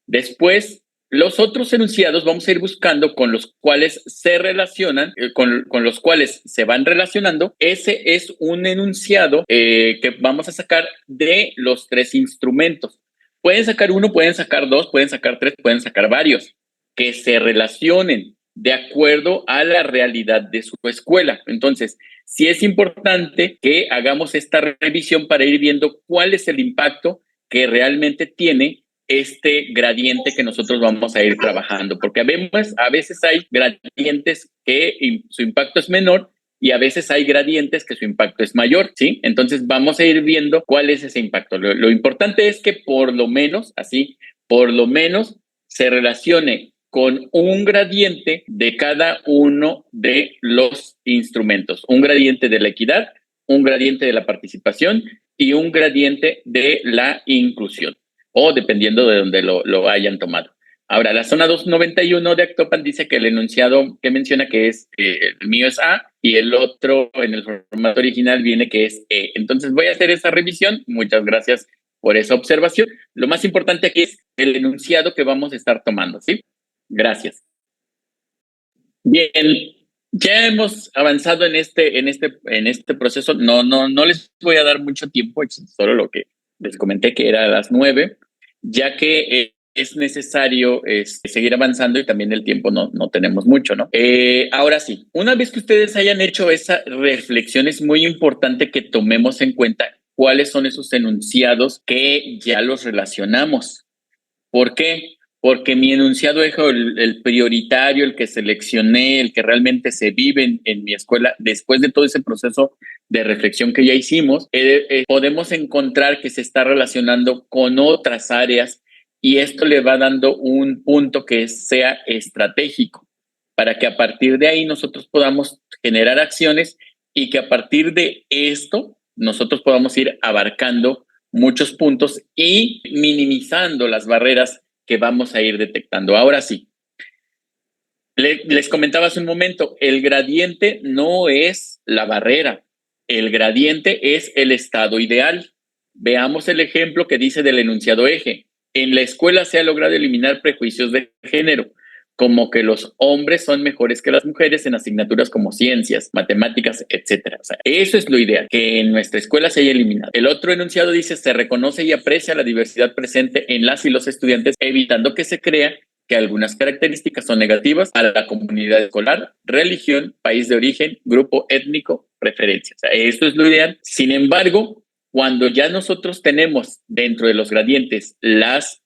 Después, los otros enunciados vamos a ir buscando con los cuales se relacionan, con los cuales se van relacionando. Ese es un enunciado que vamos a sacar de los 3 instrumentos. Pueden sacar uno, pueden sacar 2, pueden sacar 3, pueden sacar varios, que se relacionen de acuerdo a la realidad de su escuela. Entonces, sí es importante que hagamos esta revisión para ir viendo cuál es el impacto que realmente tiene este gradiente que nosotros vamos a ir trabajando, porque a veces hay gradientes que su impacto es menor y a veces hay gradientes que su impacto es mayor, ¿sí? Entonces vamos a ir viendo cuál es ese impacto. Lo importante es que por lo menos se relacione con un gradiente de cada uno de los instrumentos, un gradiente de la equidad, un gradiente de la participación y un gradiente de la inclusión, o dependiendo de donde lo hayan tomado. Ahora, la zona 291 de Actopan dice que el enunciado que menciona que es, el mío es A y el otro en el formato original viene que es E. Entonces voy a hacer esa revisión. Muchas gracias por esa observación. Lo más importante aquí es el enunciado que vamos a estar tomando, ¿sí? Gracias. Bien, ya hemos avanzado en este proceso. No les voy a dar mucho tiempo, solo lo que les comenté que era a las 9, ya que es necesario seguir avanzando y también el tiempo no tenemos mucho, ¿no? Ahora sí, una vez que ustedes hayan hecho esa reflexión, es muy importante que tomemos en cuenta cuáles son esos enunciados que ya los relacionamos. ¿Por qué? Porque mi enunciado eje, el prioritario, el que seleccioné, el que realmente se vive en mi escuela, después de todo ese proceso de reflexión que ya hicimos, podemos encontrar que se está relacionando con otras áreas y esto le va dando un punto que sea estratégico para que a partir de ahí nosotros podamos generar acciones y que a partir de esto nosotros podamos ir abarcando muchos puntos y minimizando las barreras que vamos a ir detectando. Ahora sí, les comentaba hace un momento, el gradiente no es la barrera, el gradiente es el estado ideal. Veamos el ejemplo que dice del enunciado eje. En la escuela se ha logrado eliminar prejuicios de género, como que los hombres son mejores que las mujeres en asignaturas como ciencias, matemáticas, etcétera. O sea, eso es lo ideal, que en nuestra escuela se haya eliminado. El otro enunciado dice, se reconoce y aprecia la diversidad presente en las y los estudiantes, evitando que se crea que algunas características son negativas a la comunidad escolar, religión, país de origen, grupo étnico, preferencias. O sea, esto es lo ideal. Sin embargo, cuando ya nosotros tenemos dentro de los gradientes las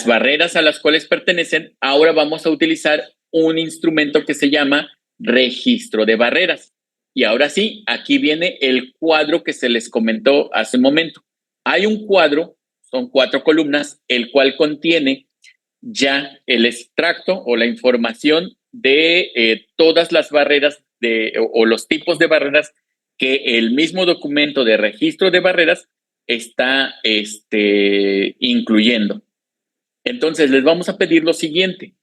barreras a las cuales pertenecen, ahora vamos a utilizar un instrumento que se llama registro de barreras. Y ahora sí, aquí viene el cuadro que se les comentó hace un momento. Hay un cuadro, son 4 columnas, el cual contiene ya el extracto o la información de todas las barreras o los tipos de barreras que el mismo documento de registro de barreras está incluyendo. Entonces, les vamos a pedir lo siguiente.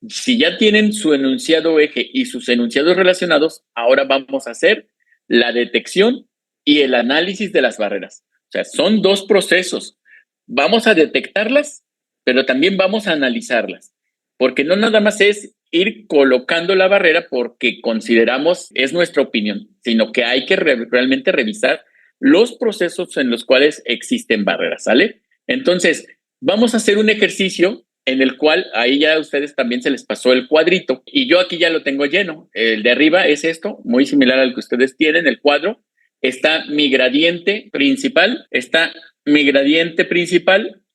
Si ya tienen su enunciado eje y sus enunciados relacionados, ahora vamos a hacer la detección y el análisis de las barreras. O sea, son 2 procesos. Vamos a detectarlas, pero también vamos a analizarlas. Porque no nada más es ir colocando la barrera porque consideramos, es nuestra opinión, sino que hay que realmente revisar los procesos en los cuales existen barreras, ¿sale? Entonces, vamos a hacer un ejercicio en el cual ahí ya a ustedes también se les pasó el cuadrito y yo aquí ya lo tengo lleno. El de arriba es esto, muy similar al que ustedes tienen, el cuadro. Está mi gradiente principal,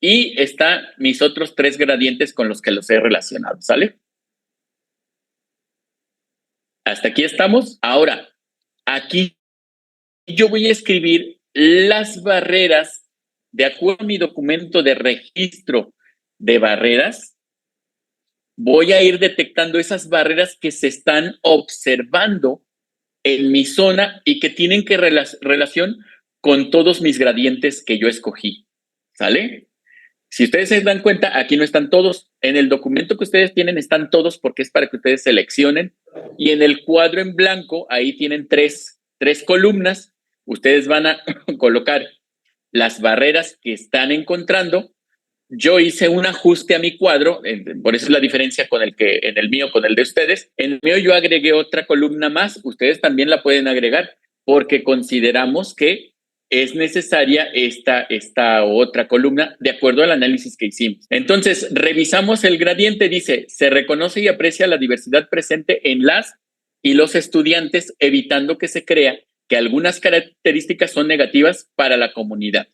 y está mis otros 3 gradientes con los que los he relacionado, ¿sale? Hasta aquí estamos. Ahora, aquí yo voy a escribir las barreras de acuerdo a mi documento de registro de barreras. Voy a ir detectando esas barreras que se están observando en mi zona y que tienen que relación con todos mis gradientes que yo escogí, ¿sale? Si ustedes se dan cuenta, aquí no están todos. En el documento que ustedes tienen están todos porque es para que ustedes seleccionen. Y en el cuadro en blanco, ahí tienen tres columnas. Ustedes van a colocar las barreras que están encontrando. Yo hice un ajuste a mi cuadro, por eso es la diferencia con en el mío con el de ustedes. En el mío yo agregué otra columna más, ustedes también la pueden agregar, porque consideramos que es necesaria esta otra columna de acuerdo al análisis que hicimos. Entonces, revisamos el gradiente, dice, se reconoce y aprecia la diversidad presente en las y los estudiantes, evitando que se crea que algunas características son negativas para la comunidad.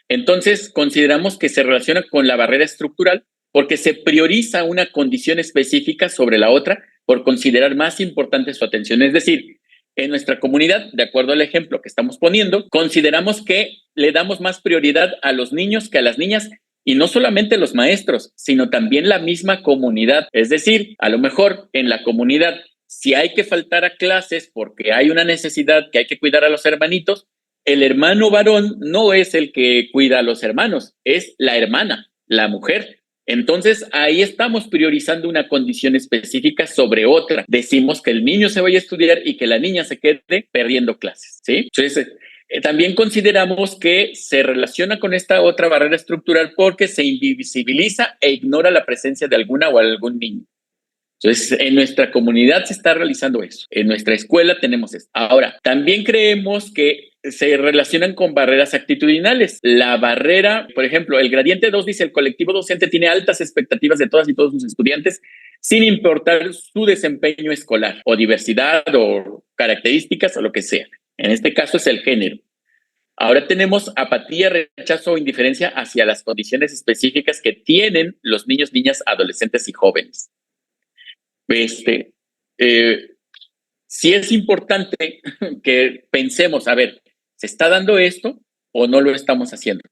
Entonces, consideramos que se relaciona con la barrera estructural porque se prioriza una condición específica sobre la otra por considerar más importante su atención. Es decir, en nuestra comunidad, de acuerdo al ejemplo que estamos poniendo, consideramos que le damos más prioridad a los niños que a las niñas, y no solamente los maestros, sino también la misma comunidad. Es decir, a lo mejor en la comunidad, si hay que faltar a clases porque hay una necesidad que hay que cuidar a los hermanitos, el hermano varón no es el que cuida a los hermanos, es la hermana, la mujer. Entonces, ahí estamos priorizando una condición específica sobre otra. Decimos que el niño se vaya a estudiar y que la niña se quede perdiendo clases, ¿sí? Entonces, también consideramos que se relaciona con esta otra barrera estructural porque se invisibiliza e ignora la presencia de alguna o algún niño. Entonces, en nuestra comunidad se está realizando eso. En nuestra escuela tenemos esto. Ahora, también creemos que se relacionan con barreras actitudinales. La barrera, por ejemplo, el gradiente 2 dice, el colectivo docente tiene altas expectativas de todas y todos sus estudiantes, sin importar su desempeño escolar o diversidad o características o lo que sea. En este caso es el género. Ahora tenemos apatía, rechazo o indiferencia hacia las condiciones específicas que tienen los niños, niñas, adolescentes y jóvenes. Sí es importante que pensemos, a ver, ¿se está dando esto o no lo estamos haciendo?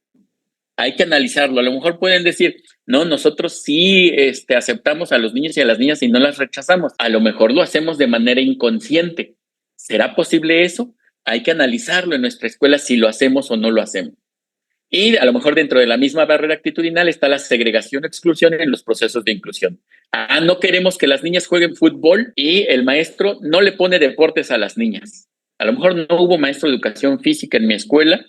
Hay que analizarlo. A lo mejor pueden decir, no, nosotros sí aceptamos a los niños y a las niñas y no las rechazamos. A lo mejor lo hacemos de manera inconsciente. ¿Será posible eso? Hay que analizarlo en nuestra escuela si lo hacemos o no lo hacemos. Y a lo mejor dentro de la misma barrera actitudinal está la segregación o exclusión en los procesos de inclusión. No queremos que las niñas jueguen fútbol y el maestro no le pone deportes a las niñas. A lo mejor no hubo maestro de educación física en mi escuela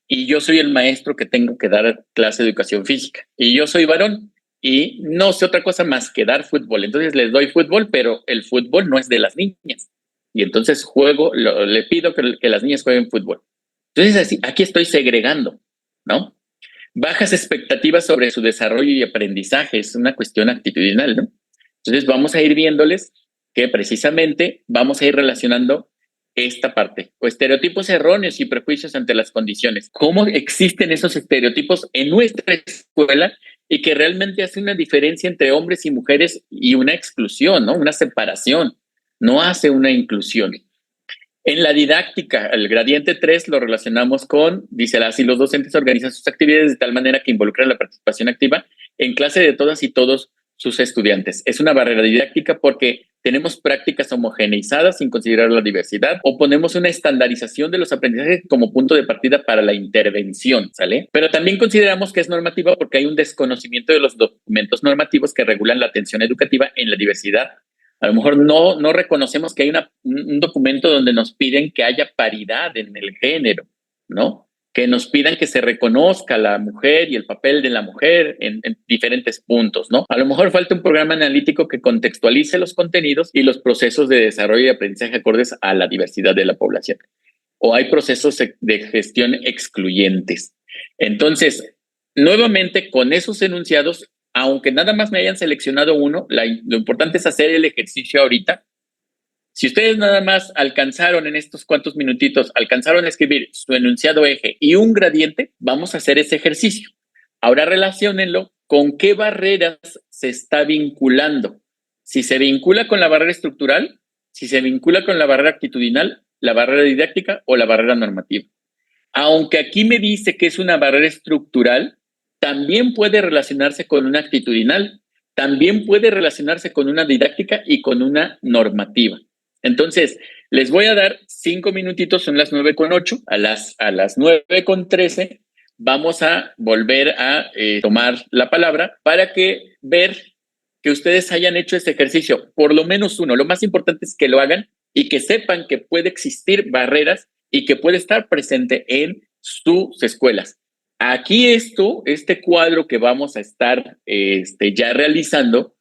y yo soy el maestro que tengo que dar clase de educación física. Y yo soy varón y no sé otra cosa más que dar fútbol. Entonces les doy fútbol, pero el fútbol no es de las niñas. Y entonces le pido que las niñas jueguen fútbol. Entonces aquí estoy segregando, ¿no? Bajas expectativas sobre su desarrollo y aprendizaje, es una cuestión actitudinal, ¿no? Entonces vamos a ir viéndoles que precisamente vamos a ir relacionando esta parte, o estereotipos erróneos y prejuicios ante las condiciones. ¿Cómo existen esos estereotipos en nuestra escuela y que realmente hace una diferencia entre hombres y mujeres y una exclusión, ¿no? Una separación, no hace una inclusión. En la didáctica, el gradiente 3 lo relacionamos con, dice así, los docentes organizan sus actividades de tal manera que involucran la participación activa en clase de todas y todos sus estudiantes. Es una barrera didáctica porque tenemos prácticas homogeneizadas sin considerar la diversidad o ponemos una estandarización de los aprendizajes como punto de partida para la intervención, ¿sale? Pero también consideramos que es normativa porque hay un desconocimiento de los documentos normativos que regulan la atención educativa en la diversidad. A lo mejor no reconocemos que hay un documento donde nos piden que haya paridad en el género, ¿no? Que nos pidan que se reconozca la mujer y el papel de la mujer en diferentes puntos, ¿no? A lo mejor falta un programa analítico que contextualice los contenidos y los procesos de desarrollo y aprendizaje acordes a la diversidad de la población. O hay procesos de gestión excluyentes. Entonces, nuevamente, con esos enunciados, aunque nada más me hayan seleccionado uno, lo importante es hacer el ejercicio ahorita. Si ustedes nada más alcanzaron en estos cuantos minutitos, alcanzaron a escribir su enunciado eje y un gradiente, vamos a hacer ese ejercicio. Ahora relaciónenlo con qué barreras se está vinculando. Si se vincula con la barrera estructural, si se vincula con la barrera actitudinal, la barrera didáctica o la barrera normativa. Aunque aquí me dice que es una barrera estructural, también puede relacionarse con una actitudinal, también puede relacionarse con una didáctica y con una normativa. Entonces, les voy a dar 5 minutitos, son las 9:08, a las 9:13 vamos a volver a tomar la palabra para ver que ustedes hayan hecho este ejercicio, por lo menos uno. Lo más importante es que lo hagan y que sepan que puede existir barreras y que puede estar presente en sus escuelas. Aquí este cuadro que vamos a estar ya realizando,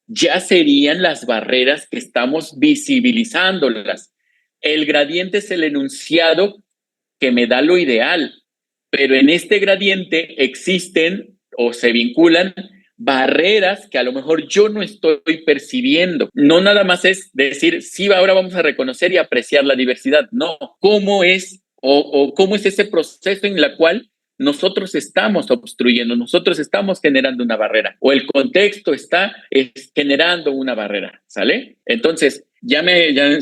ya serían las barreras que estamos visibilizándolas. El gradiente es el enunciado que me da lo ideal, pero en este gradiente existen o se vinculan barreras que a lo mejor yo no estoy percibiendo. No nada más es decir, sí, ahora vamos a reconocer y apreciar la diversidad. No, ¿cómo es o cómo es ese proceso en el cual nosotros estamos obstruyendo, nosotros estamos generando una barrera o el contexto está generando una barrera, ¿sale? Entonces, ya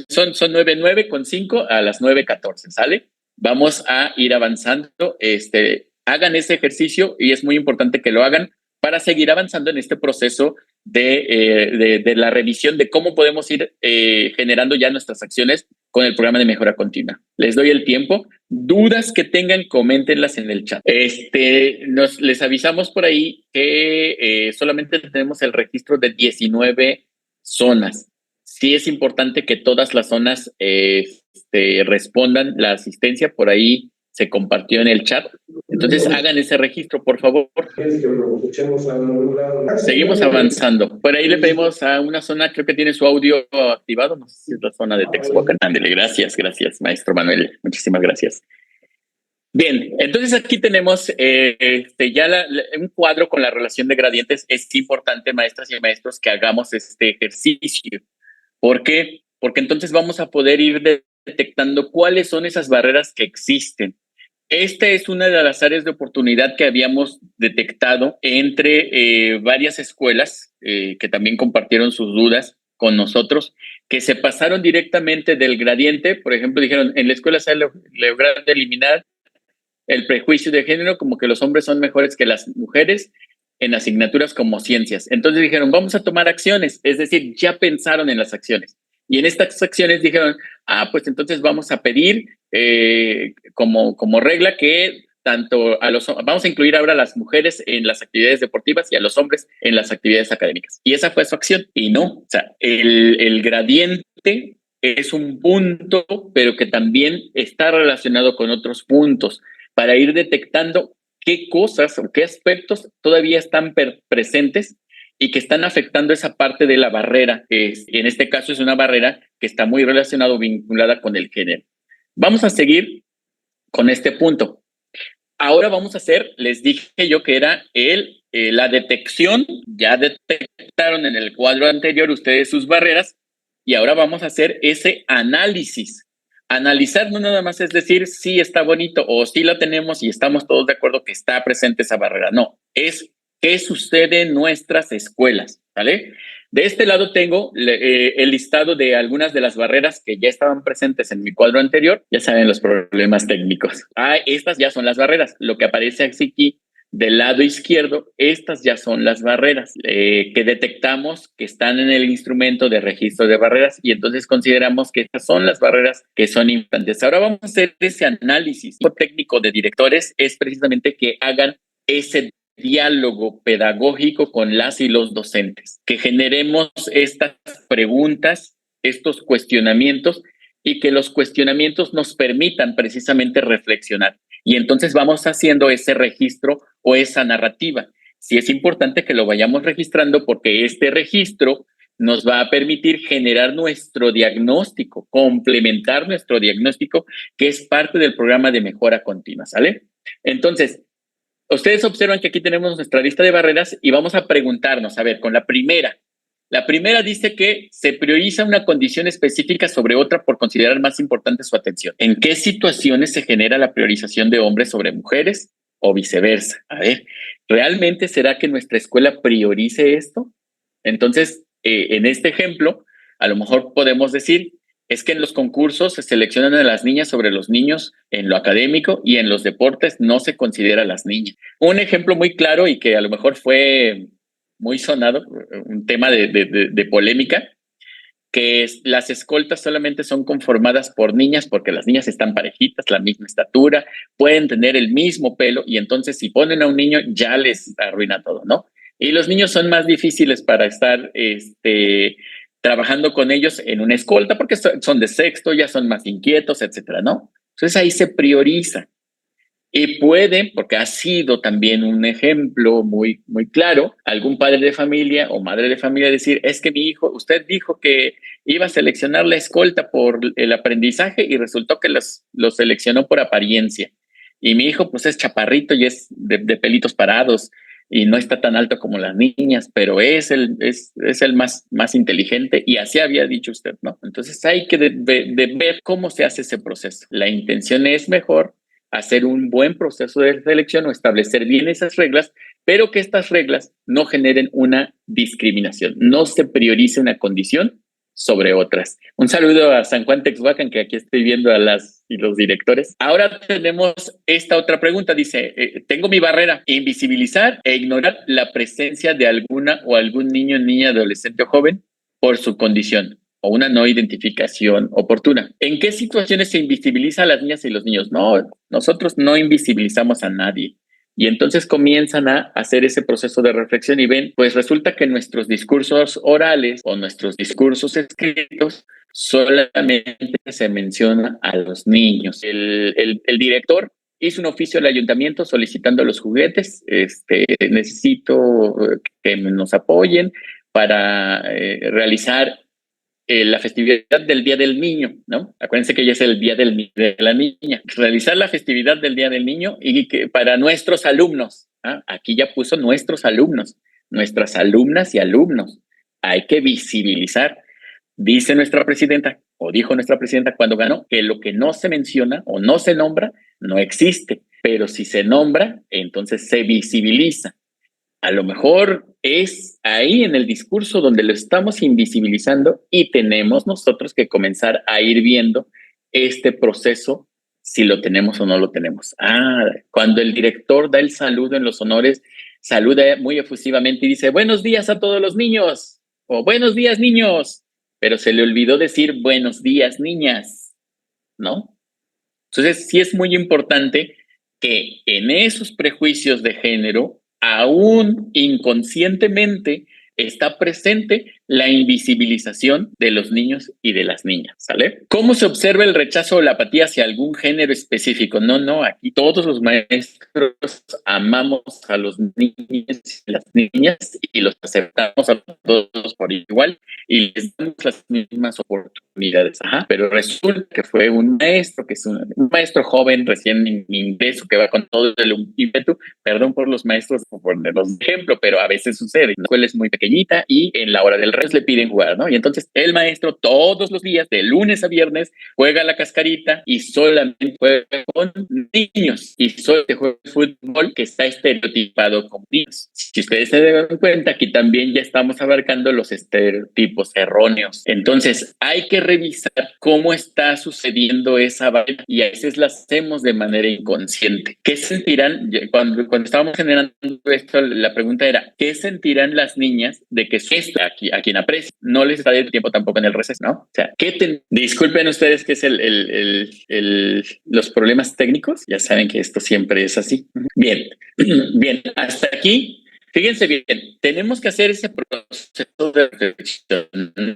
son 9:05 a las 9:14, ¿sale? Vamos a ir avanzando, hagan ese ejercicio y es muy importante que lo hagan para seguir avanzando en este proceso de la revisión de cómo podemos ir generando ya nuestras acciones con el programa de mejora continua. Les doy el tiempo. Dudas que tengan, coméntenlas en el chat. Les avisamos por ahí que solamente tenemos el registro de 19 zonas. Sí es importante que todas las zonas respondan la asistencia. Por ahí se compartió en el chat. Entonces hagan ese registro, por favor. Seguimos avanzando. Por ahí le pedimos a una zona, creo que tiene su audio activado, no sé si es la zona de Texcoco. Ándele, gracias, maestro Manuel. Muchísimas gracias. Bien, entonces aquí tenemos ya un cuadro con la relación de gradientes. Es importante, maestras y maestros, que hagamos este ejercicio. ¿Por qué? Porque entonces vamos a poder ir detectando cuáles son esas barreras que existen. Esta es una de las áreas de oportunidad que habíamos detectado entre varias escuelas que también compartieron sus dudas con nosotros, que se pasaron directamente del gradiente. Por ejemplo, dijeron, en la escuela se lograron eliminar el prejuicio de género, como que los hombres son mejores que las mujeres en asignaturas como ciencias. Entonces dijeron, vamos a tomar acciones, es decir, ya pensaron en las acciones. Y en estas acciones dijeron, pues entonces vamos a pedir como regla que vamos a incluir ahora a las mujeres en las actividades deportivas y a los hombres en las actividades académicas. Y esa fue su acción. Y no, o sea, el gradiente es un punto, pero que también está relacionado con otros puntos para ir detectando qué cosas o qué aspectos todavía están presentes y que están afectando esa parte de la barrera, que en este caso es una barrera que está muy relacionada o vinculada con el género. Vamos a seguir con este punto. Ahora vamos a hacer, les dije yo que era la detección, ya detectaron en el cuadro anterior ustedes sus barreras, y ahora vamos a hacer ese análisis. Analizar no nada más es decir sí está bonito o sí la tenemos y estamos todos de acuerdo que está presente esa barrera. No, es qué sucede en nuestras escuelas, ¿vale? De este lado tengo el listado de algunas de las barreras que ya estaban presentes en mi cuadro anterior. Ya saben los problemas técnicos. Estas ya son las barreras. Lo que aparece aquí del lado izquierdo, estas ya son las barreras que detectamos que están en el instrumento de registro de barreras y entonces consideramos que estas son las barreras que son importantes. Ahora vamos a hacer ese análisis. El técnico de directores es precisamente que hagan ese diálogo pedagógico con las y los docentes, que generemos estas preguntas, estos cuestionamientos y que los cuestionamientos nos permitan precisamente reflexionar. Y entonces vamos haciendo ese registro o esa narrativa. Sí es importante que lo vayamos registrando porque este registro nos va a permitir generar nuestro diagnóstico, complementar nuestro diagnóstico, que es parte del programa de mejora continua, ¿sale? Entonces, ustedes observan que aquí tenemos nuestra lista de barreras y vamos a preguntarnos, a ver, con la primera. La primera dice que se prioriza una condición específica sobre otra por considerar más importante su atención. ¿En qué situaciones se genera la priorización de hombres sobre mujeres o viceversa? A ver, ¿realmente será que nuestra escuela priorice esto? Entonces, en este ejemplo, a lo mejor podemos decir, es que en los concursos se seleccionan a las niñas sobre los niños en lo académico y en los deportes no se considera a las niñas. Un ejemplo muy claro y que a lo mejor fue muy sonado, un tema de polémica, que las escoltas solamente son conformadas por niñas porque las niñas están parejitas, la misma estatura, pueden tener el mismo pelo y entonces si ponen a un niño ya les arruina todo, ¿no? Y los niños son más difíciles para estar trabajando con ellos en una escolta porque son de sexto, ya son más inquietos, etcétera, ¿no? Entonces ahí se prioriza. Y puede, porque ha sido también un ejemplo muy, muy claro, algún padre de familia o madre de familia decir, es que mi hijo, usted dijo que iba a seleccionar la escolta por el aprendizaje y resultó que lo seleccionó por apariencia. Y mi hijo pues es chaparrito y es de pelitos parados y no está tan alto como las niñas, pero es el más inteligente y así había dicho usted, ¿no? Entonces hay que de ver cómo se hace ese proceso. La intención es mejor hacer un buen proceso de selección o establecer bien esas reglas, pero que estas reglas no generen una discriminación, no se priorice una condición sobre otras. Un saludo a San Juan Texhuacan, que aquí estoy viendo a las y los directores. Ahora tenemos esta otra pregunta, dice, tengo mi barrera, invisibilizar e ignorar la presencia de alguna o algún niño, niña, adolescente o joven por su condición o una no identificación oportuna. ¿En qué situaciones se invisibiliza a las niñas y los niños? No, nosotros no invisibilizamos a nadie. Y entonces comienzan a hacer ese proceso de reflexión y ven, pues resulta que nuestros discursos orales o nuestros discursos escritos solamente se menciona a los niños. El director hizo un oficio al ayuntamiento solicitando los juguetes. Necesito que nos apoyen para realizar la festividad del Día del Niño, ¿no? Acuérdense que ya es el Día de la Niña. Realizar la festividad del Día del Niño y que para nuestros alumnos, ¿ah? Aquí ya puso nuestros alumnos, nuestras alumnas y alumnos. Hay que visibilizar. Dice nuestra presidenta, o dijo nuestra presidenta cuando ganó, que lo que no se menciona o no se nombra, no existe. Pero si se nombra, entonces se visibiliza. A lo mejor es ahí en el discurso donde lo estamos invisibilizando y tenemos nosotros que comenzar a ir viendo este proceso, si lo tenemos o no lo tenemos. Cuando el director da el saludo en los honores, saluda muy efusivamente y dice, buenos días a todos los niños, o buenos días niños. pero se le olvidó decir buenos días, niñas, ¿no? Entonces, sí es muy importante que en esos prejuicios de género, aún inconscientemente, está presente la invisibilización de los niños y de las niñas, ¿sale? ¿Cómo se observa el rechazo o la apatía hacia algún género específico? No, aquí todos los maestros amamos a los niños y las niñas y los aceptamos a todos por igual y les damos las mismas oportunidades. Pero resulta que fue un maestro, que es un maestro joven, recién en ingreso, que va con todo el ímpetu. Perdón por los maestros por ponerlos de ejemplo, pero a veces sucede. La escuela es muy pequeñita y en la hora del recreo le piden jugar, ¿no? Y entonces el maestro todos los días, de lunes a viernes, juega la cascarita y solamente juega con niños y solamente juega fútbol que está estereotipado con niños. Si ustedes se dan cuenta, aquí también ya estamos abarcando los estereotipos erróneos. Entonces, hay que revisar cómo está sucediendo esa vaina y a veces la hacemos de manera inconsciente. ¿Qué sentirán? Cuando estábamos generando esto, la pregunta era, ¿qué sentirán las niñas de que esto a quien aprecia no les está dando tiempo tampoco en el receso, ¿no? O sea, disculpen ustedes que es los problemas técnicos. Ya saben que esto siempre es así. Bien, bien, hasta aquí. Fíjense bien, tenemos que hacer ese proceso de reflexión.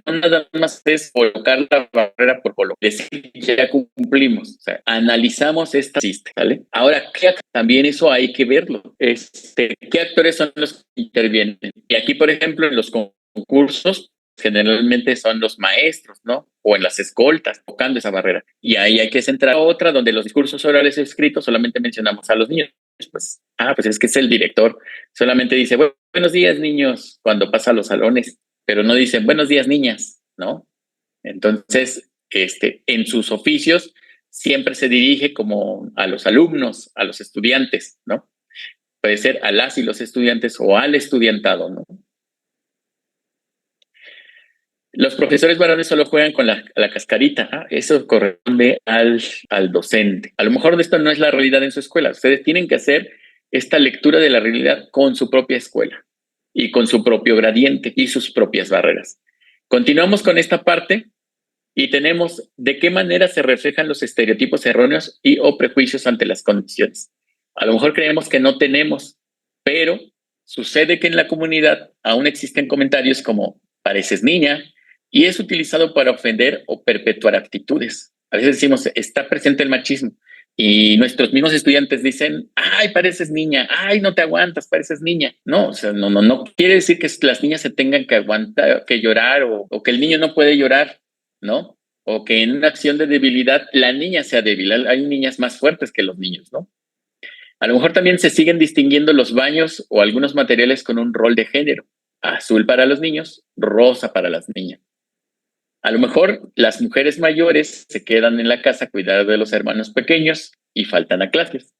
No nada más es colocar la barrera por colocar, decir ya cumplimos, o sea, analizamos esta existe, ¿vale? Ahora, también eso hay que verlo. ¿Qué actores son los que intervienen? Y aquí, por ejemplo, en los concursos, generalmente son los maestros, ¿no? O en las escoltas, tocando esa barrera. Y ahí hay que centrar otra, donde los discursos orales escritos solamente mencionamos a los niños. Pues es que es el director. Solamente dice, buenos días, niños, cuando pasa a los salones, pero no dicen, buenos días, niñas, ¿no? Entonces, en sus oficios siempre se dirige como a los alumnos, a los estudiantes, ¿no? Puede ser a las y los estudiantes o al estudiantado, ¿no? Los profesores varones solo juegan con la cascarita, ¿ah? Eso corresponde al docente. A lo mejor esto no es la realidad en su escuela. Ustedes tienen que hacer esta lectura de la realidad con su propia escuela y con su propio gradiente y sus propias barreras. Continuamos con esta parte y tenemos de qué manera se reflejan los estereotipos erróneos y o prejuicios ante las condiciones. A lo mejor creemos que no tenemos, pero sucede que en la comunidad aún existen comentarios como pareces niña, y es utilizado para ofender o perpetuar actitudes. A veces decimos, está presente el machismo, y nuestros mismos estudiantes dicen, ay, pareces niña, ay, no te aguantas, pareces niña. No, o sea, no quiere decir que las niñas se tengan que aguantar, que llorar, o que el niño no puede llorar, ¿no? O que en una acción de debilidad la niña sea débil. Hay niñas más fuertes que los niños, ¿no? A lo mejor también se siguen distinguiendo los baños o algunos materiales con un rol de género. Azul para los niños, rosa para las niñas. A lo mejor las mujeres mayores se quedan en la casa a cuidar de los hermanos pequeños y faltan a clases.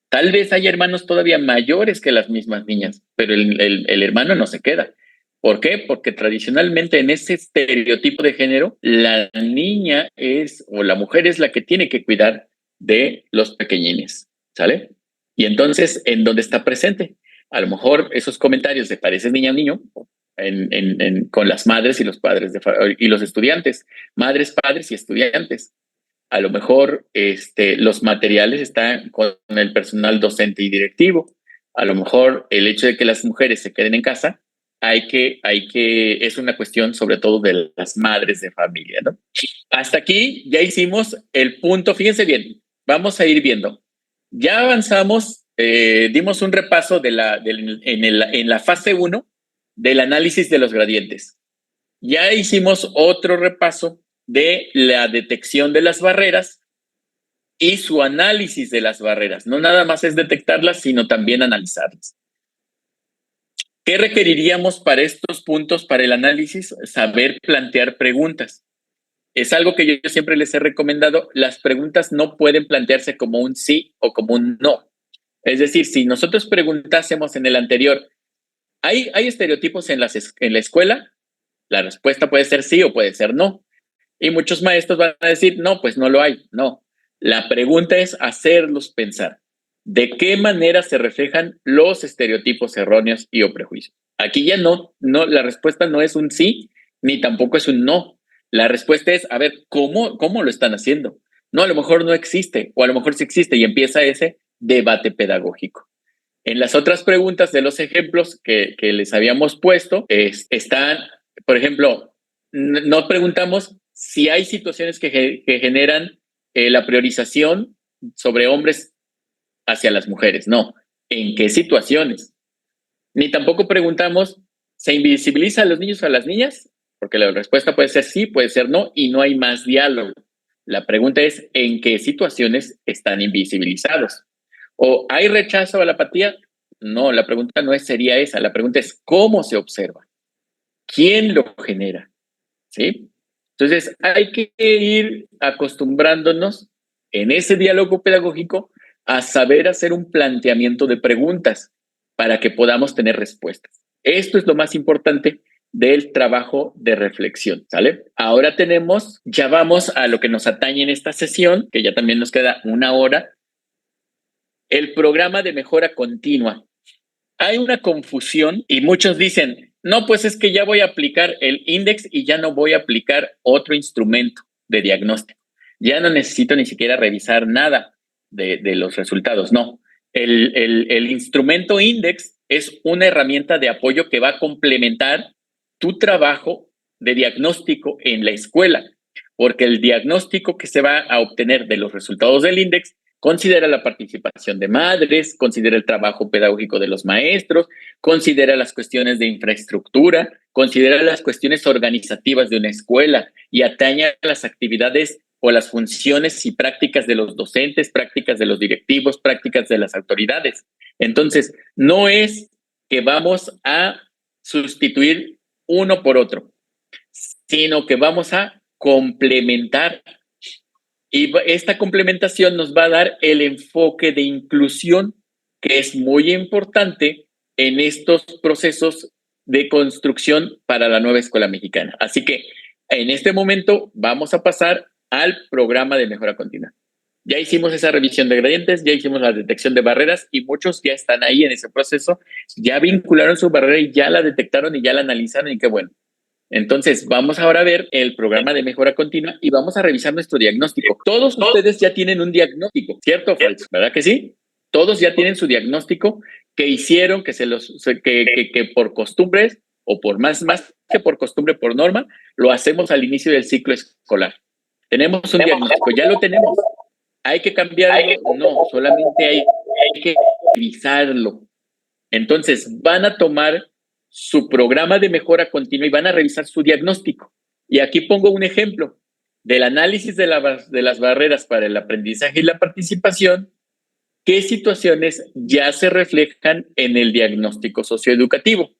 Tal vez hay hermanos todavía mayores que las mismas niñas, pero el hermano no se queda. ¿Por qué? Porque tradicionalmente en ese estereotipo de género, la niña o la mujer es la que tiene que cuidar de los pequeñines, ¿sale? Y entonces, ¿en dónde está presente? A lo mejor esos comentarios de pareces niña o niño, con las madres y los padres y los estudiantes, madres, padres y estudiantes. A lo mejor los materiales están con el personal docente y directivo. A lo mejor el hecho de que las mujeres se queden en casa, es una cuestión sobre todo de las madres de familia, ¿no? Hasta aquí ya hicimos el punto. Fíjense bien, vamos a ir viendo. Ya avanzamos, dimos un repaso en la fase 1 del análisis de los gradientes. Ya hicimos otro repaso de la detección de las barreras y su análisis de las barreras. No nada más es detectarlas, sino también analizarlas. ¿Qué requeriríamos para estos puntos, para el análisis? Saber plantear preguntas. Es algo que yo siempre les he recomendado. Las preguntas no pueden plantearse como un sí o como un no. Es decir, si nosotros preguntásemos en el anterior, ¿hay estereotipos en la escuela? La respuesta puede ser sí o puede ser no. Y muchos maestros van a decir, no, pues no lo hay. No. La pregunta es hacerlos pensar. ¿De qué manera se reflejan los estereotipos erróneos y o prejuicios? Aquí ya no, la respuesta no es un sí, ni tampoco es un no. La respuesta es, a ver, ¿cómo lo están haciendo? No, a lo mejor no existe, o a lo mejor sí existe, y empieza ese debate pedagógico. En las otras preguntas de los ejemplos que les habíamos puesto, están, por ejemplo, no preguntamos si hay situaciones que generan la priorización sobre hombres hacia las mujeres, no. ¿En qué situaciones? Ni tampoco preguntamos, ¿se invisibiliza a los niños o a las niñas? Porque la respuesta puede ser sí, puede ser no, y no hay más diálogo. La pregunta es, ¿en qué situaciones están invisibilizados? ¿O hay rechazo a la apatía? No, la pregunta no sería esa. La pregunta es, ¿cómo se observa? ¿Quién lo genera? ¿Sí? Entonces, hay que ir acostumbrándonos en ese diálogo pedagógico a saber hacer un planteamiento de preguntas para que podamos tener respuestas. Esto es lo más importante del trabajo de reflexión, ¿sale? Ahora ya vamos a lo que nos atañe en esta sesión, que ya también nos queda una hora, el programa de mejora continua. Hay una confusión y muchos dicen, no, pues es que ya voy a aplicar el INDEX y ya no voy a aplicar otro instrumento de diagnóstico. Ya no necesito ni siquiera revisar nada de los resultados. No, el instrumento INDEX es una herramienta de apoyo que va a complementar tu trabajo de diagnóstico en la escuela, porque el diagnóstico que se va a obtener de los resultados del INDEX considera la participación de madres, considera el trabajo pedagógico de los maestros, considera las cuestiones de infraestructura, considera las cuestiones organizativas de una escuela y atañe a las actividades o las funciones y prácticas de los docentes, prácticas de los directivos, prácticas de las autoridades. Entonces, no es que vamos a sustituir uno por otro, sino que vamos a complementar. Y esta complementación nos va a dar el enfoque de inclusión, que es muy importante en estos procesos de construcción para la nueva escuela mexicana. Así que en este momento vamos a pasar al programa de mejora continua. Ya hicimos esa revisión de gradientes, ya hicimos la detección de barreras y muchos ya están ahí en ese proceso, ya vincularon su barrera y ya la detectaron y ya la analizaron y qué bueno. Entonces, vamos ahora a ver el programa de mejora continua y vamos a revisar nuestro diagnóstico. Todos ustedes ya tienen un diagnóstico, ¿cierto o falso? ¿Verdad que sí? Todos ya tienen su diagnóstico que hicieron, que por costumbres o por más que por costumbre, por norma, lo hacemos al inicio del ciclo escolar. Tenemos un diagnóstico, ya lo tenemos. ¿Hay que cambiarlo? No, solamente hay que revisarlo. Entonces, van a tomar su programa de mejora continua y van a revisar su diagnóstico. Y aquí pongo un ejemplo del análisis de las barreras para el aprendizaje y la participación. ¿Qué situaciones ya se reflejan en el diagnóstico socioeducativo?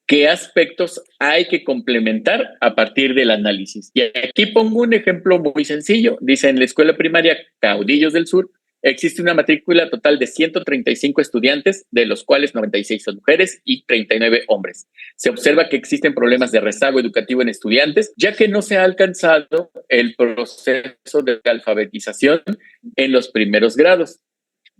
¿Qué aspectos hay que complementar a partir del análisis? Y aquí pongo un ejemplo muy sencillo. Dice, en la escuela primaria Caudillos del Sur, existe una matrícula total de 135 estudiantes, de los cuales 96 son mujeres y 39 hombres. Se observa que existen problemas de rezago educativo en estudiantes, ya que no se ha alcanzado el proceso de alfabetización en los primeros grados.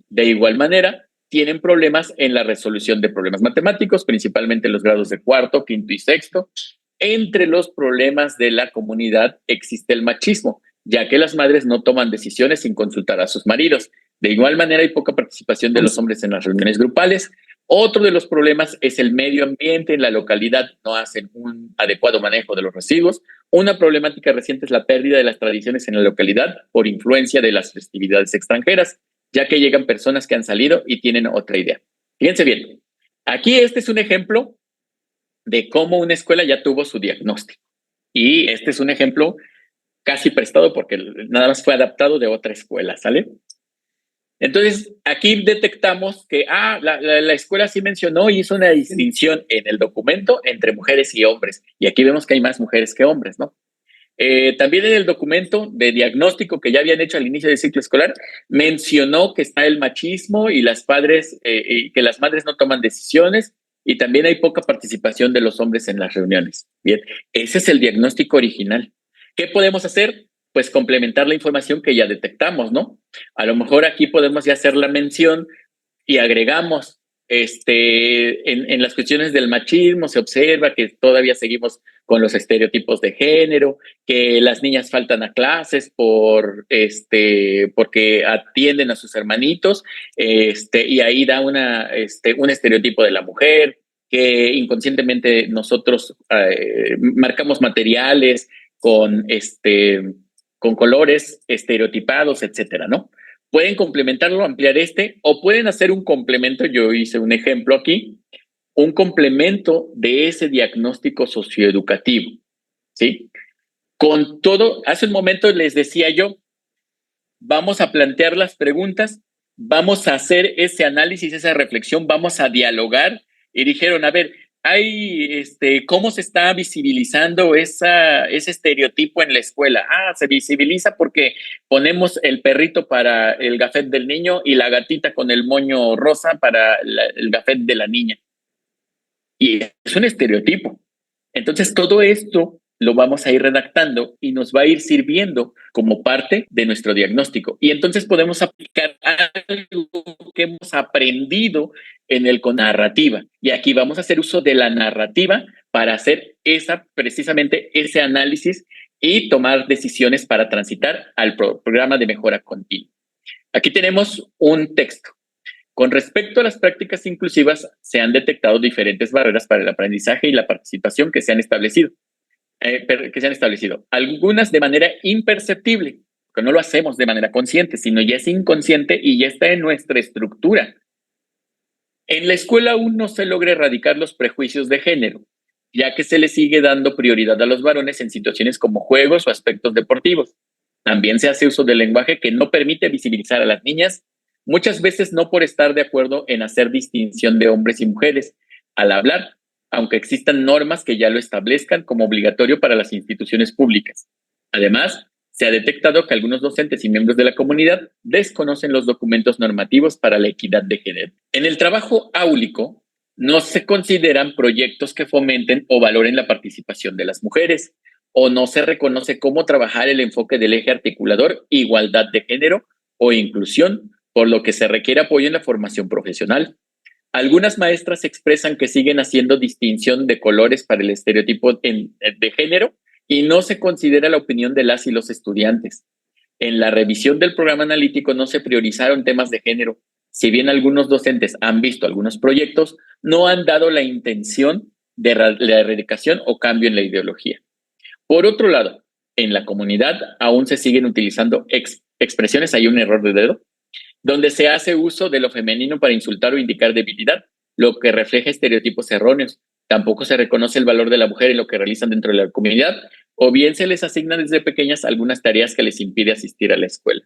De igual manera, tienen problemas en la resolución de problemas matemáticos, principalmente en los grados de cuarto, quinto y sexto. Entre los problemas de la comunidad existe el machismo, ya que las madres no toman decisiones sin consultar a sus maridos. De igual manera, hay poca participación de los hombres en las reuniones grupales. Otro de los problemas es el medio ambiente. En la localidad no hacen un adecuado manejo de los residuos. Una problemática reciente es la pérdida de las tradiciones en la localidad por influencia de las festividades extranjeras, ya que llegan personas que han salido y tienen otra idea. Fíjense bien, aquí este es un ejemplo de cómo una escuela ya tuvo su diagnóstico. Y este es un ejemplo casi prestado porque nada más fue adaptado de otra escuela, ¿sale? Entonces, aquí detectamos que la escuela sí mencionó y hizo una distinción en el documento entre mujeres y hombres. Y aquí vemos que hay más mujeres que hombres, ¿no? También en el documento de diagnóstico que ya habían hecho al inicio del ciclo escolar, mencionó que está el machismo y que las madres no toman decisiones y también hay poca participación de los hombres en las reuniones. Bien, ese es el diagnóstico original. ¿Qué podemos hacer? Pues complementar la información que ya detectamos, ¿no? A lo mejor aquí podemos ya hacer la mención y agregamos en las cuestiones del machismo se observa que todavía seguimos con los estereotipos de género, que las niñas faltan a clases porque atienden a sus hermanitos, y ahí da un estereotipo de la mujer, que inconscientemente nosotros marcamos materiales con colores estereotipados, etcétera, ¿no? Pueden complementarlo, ampliar o pueden hacer un complemento. Yo hice un ejemplo aquí, un complemento de ese diagnóstico socioeducativo, ¿sí? Con todo, hace un momento les decía yo, vamos a plantear las preguntas, vamos a hacer ese análisis, esa reflexión, vamos a dialogar. Y dijeron, a ver, ¿cómo se está visibilizando ese estereotipo en la escuela? Se visibiliza porque ponemos el perrito para el gafet del niño y la gatita con el moño rosa para el gafet de la niña. Y es un estereotipo. Entonces, todo esto lo vamos a ir redactando y nos va a ir sirviendo como parte de nuestro diagnóstico. Y entonces podemos aplicar algo que hemos aprendido con narrativa. Y aquí vamos a hacer uso de la narrativa para hacer precisamente ese análisis y tomar decisiones para transitar al programa de mejora continua. Aquí tenemos un texto. Con respecto a las prácticas inclusivas, se han detectado diferentes barreras para el aprendizaje y la participación que se han establecido. Algunas de manera imperceptible, porque no lo hacemos de manera consciente, sino ya es inconsciente y ya está en nuestra estructura. En la escuela aún no se logra erradicar los prejuicios de género, ya que se le sigue dando prioridad a los varones en situaciones como juegos o aspectos deportivos. También se hace uso del lenguaje que no permite visibilizar a las niñas, muchas veces no por estar de acuerdo en hacer distinción de hombres y mujeres al hablar, aunque existan normas que ya lo establezcan como obligatorio para las instituciones públicas. Además, se ha detectado que algunos docentes y miembros de la comunidad desconocen los documentos normativos para la equidad de género. En el trabajo áulico, no se consideran proyectos que fomenten o valoren la participación de las mujeres, o no se reconoce cómo trabajar el enfoque del eje articulador, igualdad de género o inclusión, por lo que se requiere apoyo en la formación profesional. Algunas maestras expresan que siguen haciendo distinción de colores para el estereotipo de género y no se considera la opinión de las y los estudiantes. En la revisión del programa analítico no se priorizaron temas de género. Si bien algunos docentes han visto algunos proyectos, no han dado la intención de la erradicación o cambio en la ideología. Por otro lado, en la comunidad aún se siguen utilizando expresiones, hay un error de dedo, donde se hace uso de lo femenino para insultar o indicar debilidad, lo que refleja estereotipos erróneos. Tampoco se reconoce el valor de la mujer en lo que realizan dentro de la comunidad, o bien se les asignan desde pequeñas algunas tareas que les impide asistir a la escuela.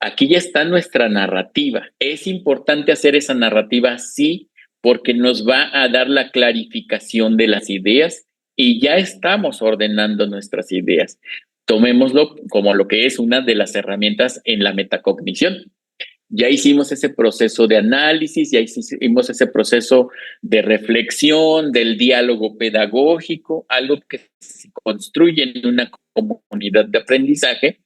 Aquí ya está nuestra narrativa. Es importante hacer esa narrativa, sí, porque nos va a dar la clarificación de las ideas y ya estamos ordenando nuestras ideas. Tomémoslo como lo que es una de las herramientas en la metacognición. Ya hicimos ese proceso de análisis, ya hicimos ese proceso de reflexión, del diálogo pedagógico, algo que se construye en una comunidad de aprendizaje.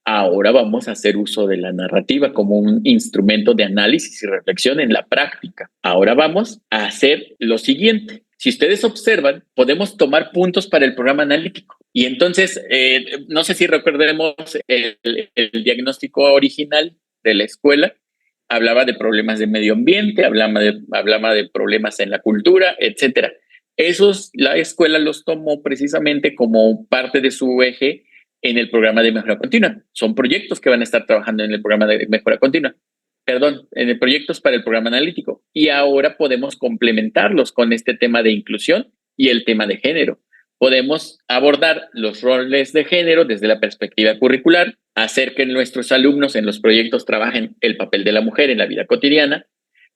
Ahora vamos a hacer uso de la narrativa como un instrumento de análisis y reflexión en la práctica. Ahora vamos a hacer lo siguiente. Si ustedes observan, podemos tomar puntos para el programa analítico. Y entonces, no sé si recordemos el diagnóstico original de la escuela. Hablaba de problemas de medio ambiente, hablaba de problemas en la cultura, etcétera. La escuela los tomó precisamente como parte de su eje en el programa de mejora continua. Son proyectos que van a estar trabajando en el programa de mejora continua. En proyectos para el programa analítico. Y ahora podemos complementarlos con este tema de inclusión y el tema de género. Podemos abordar los roles de género desde la perspectiva curricular, hacer que nuestros alumnos en los proyectos trabajen el papel de la mujer en la vida cotidiana,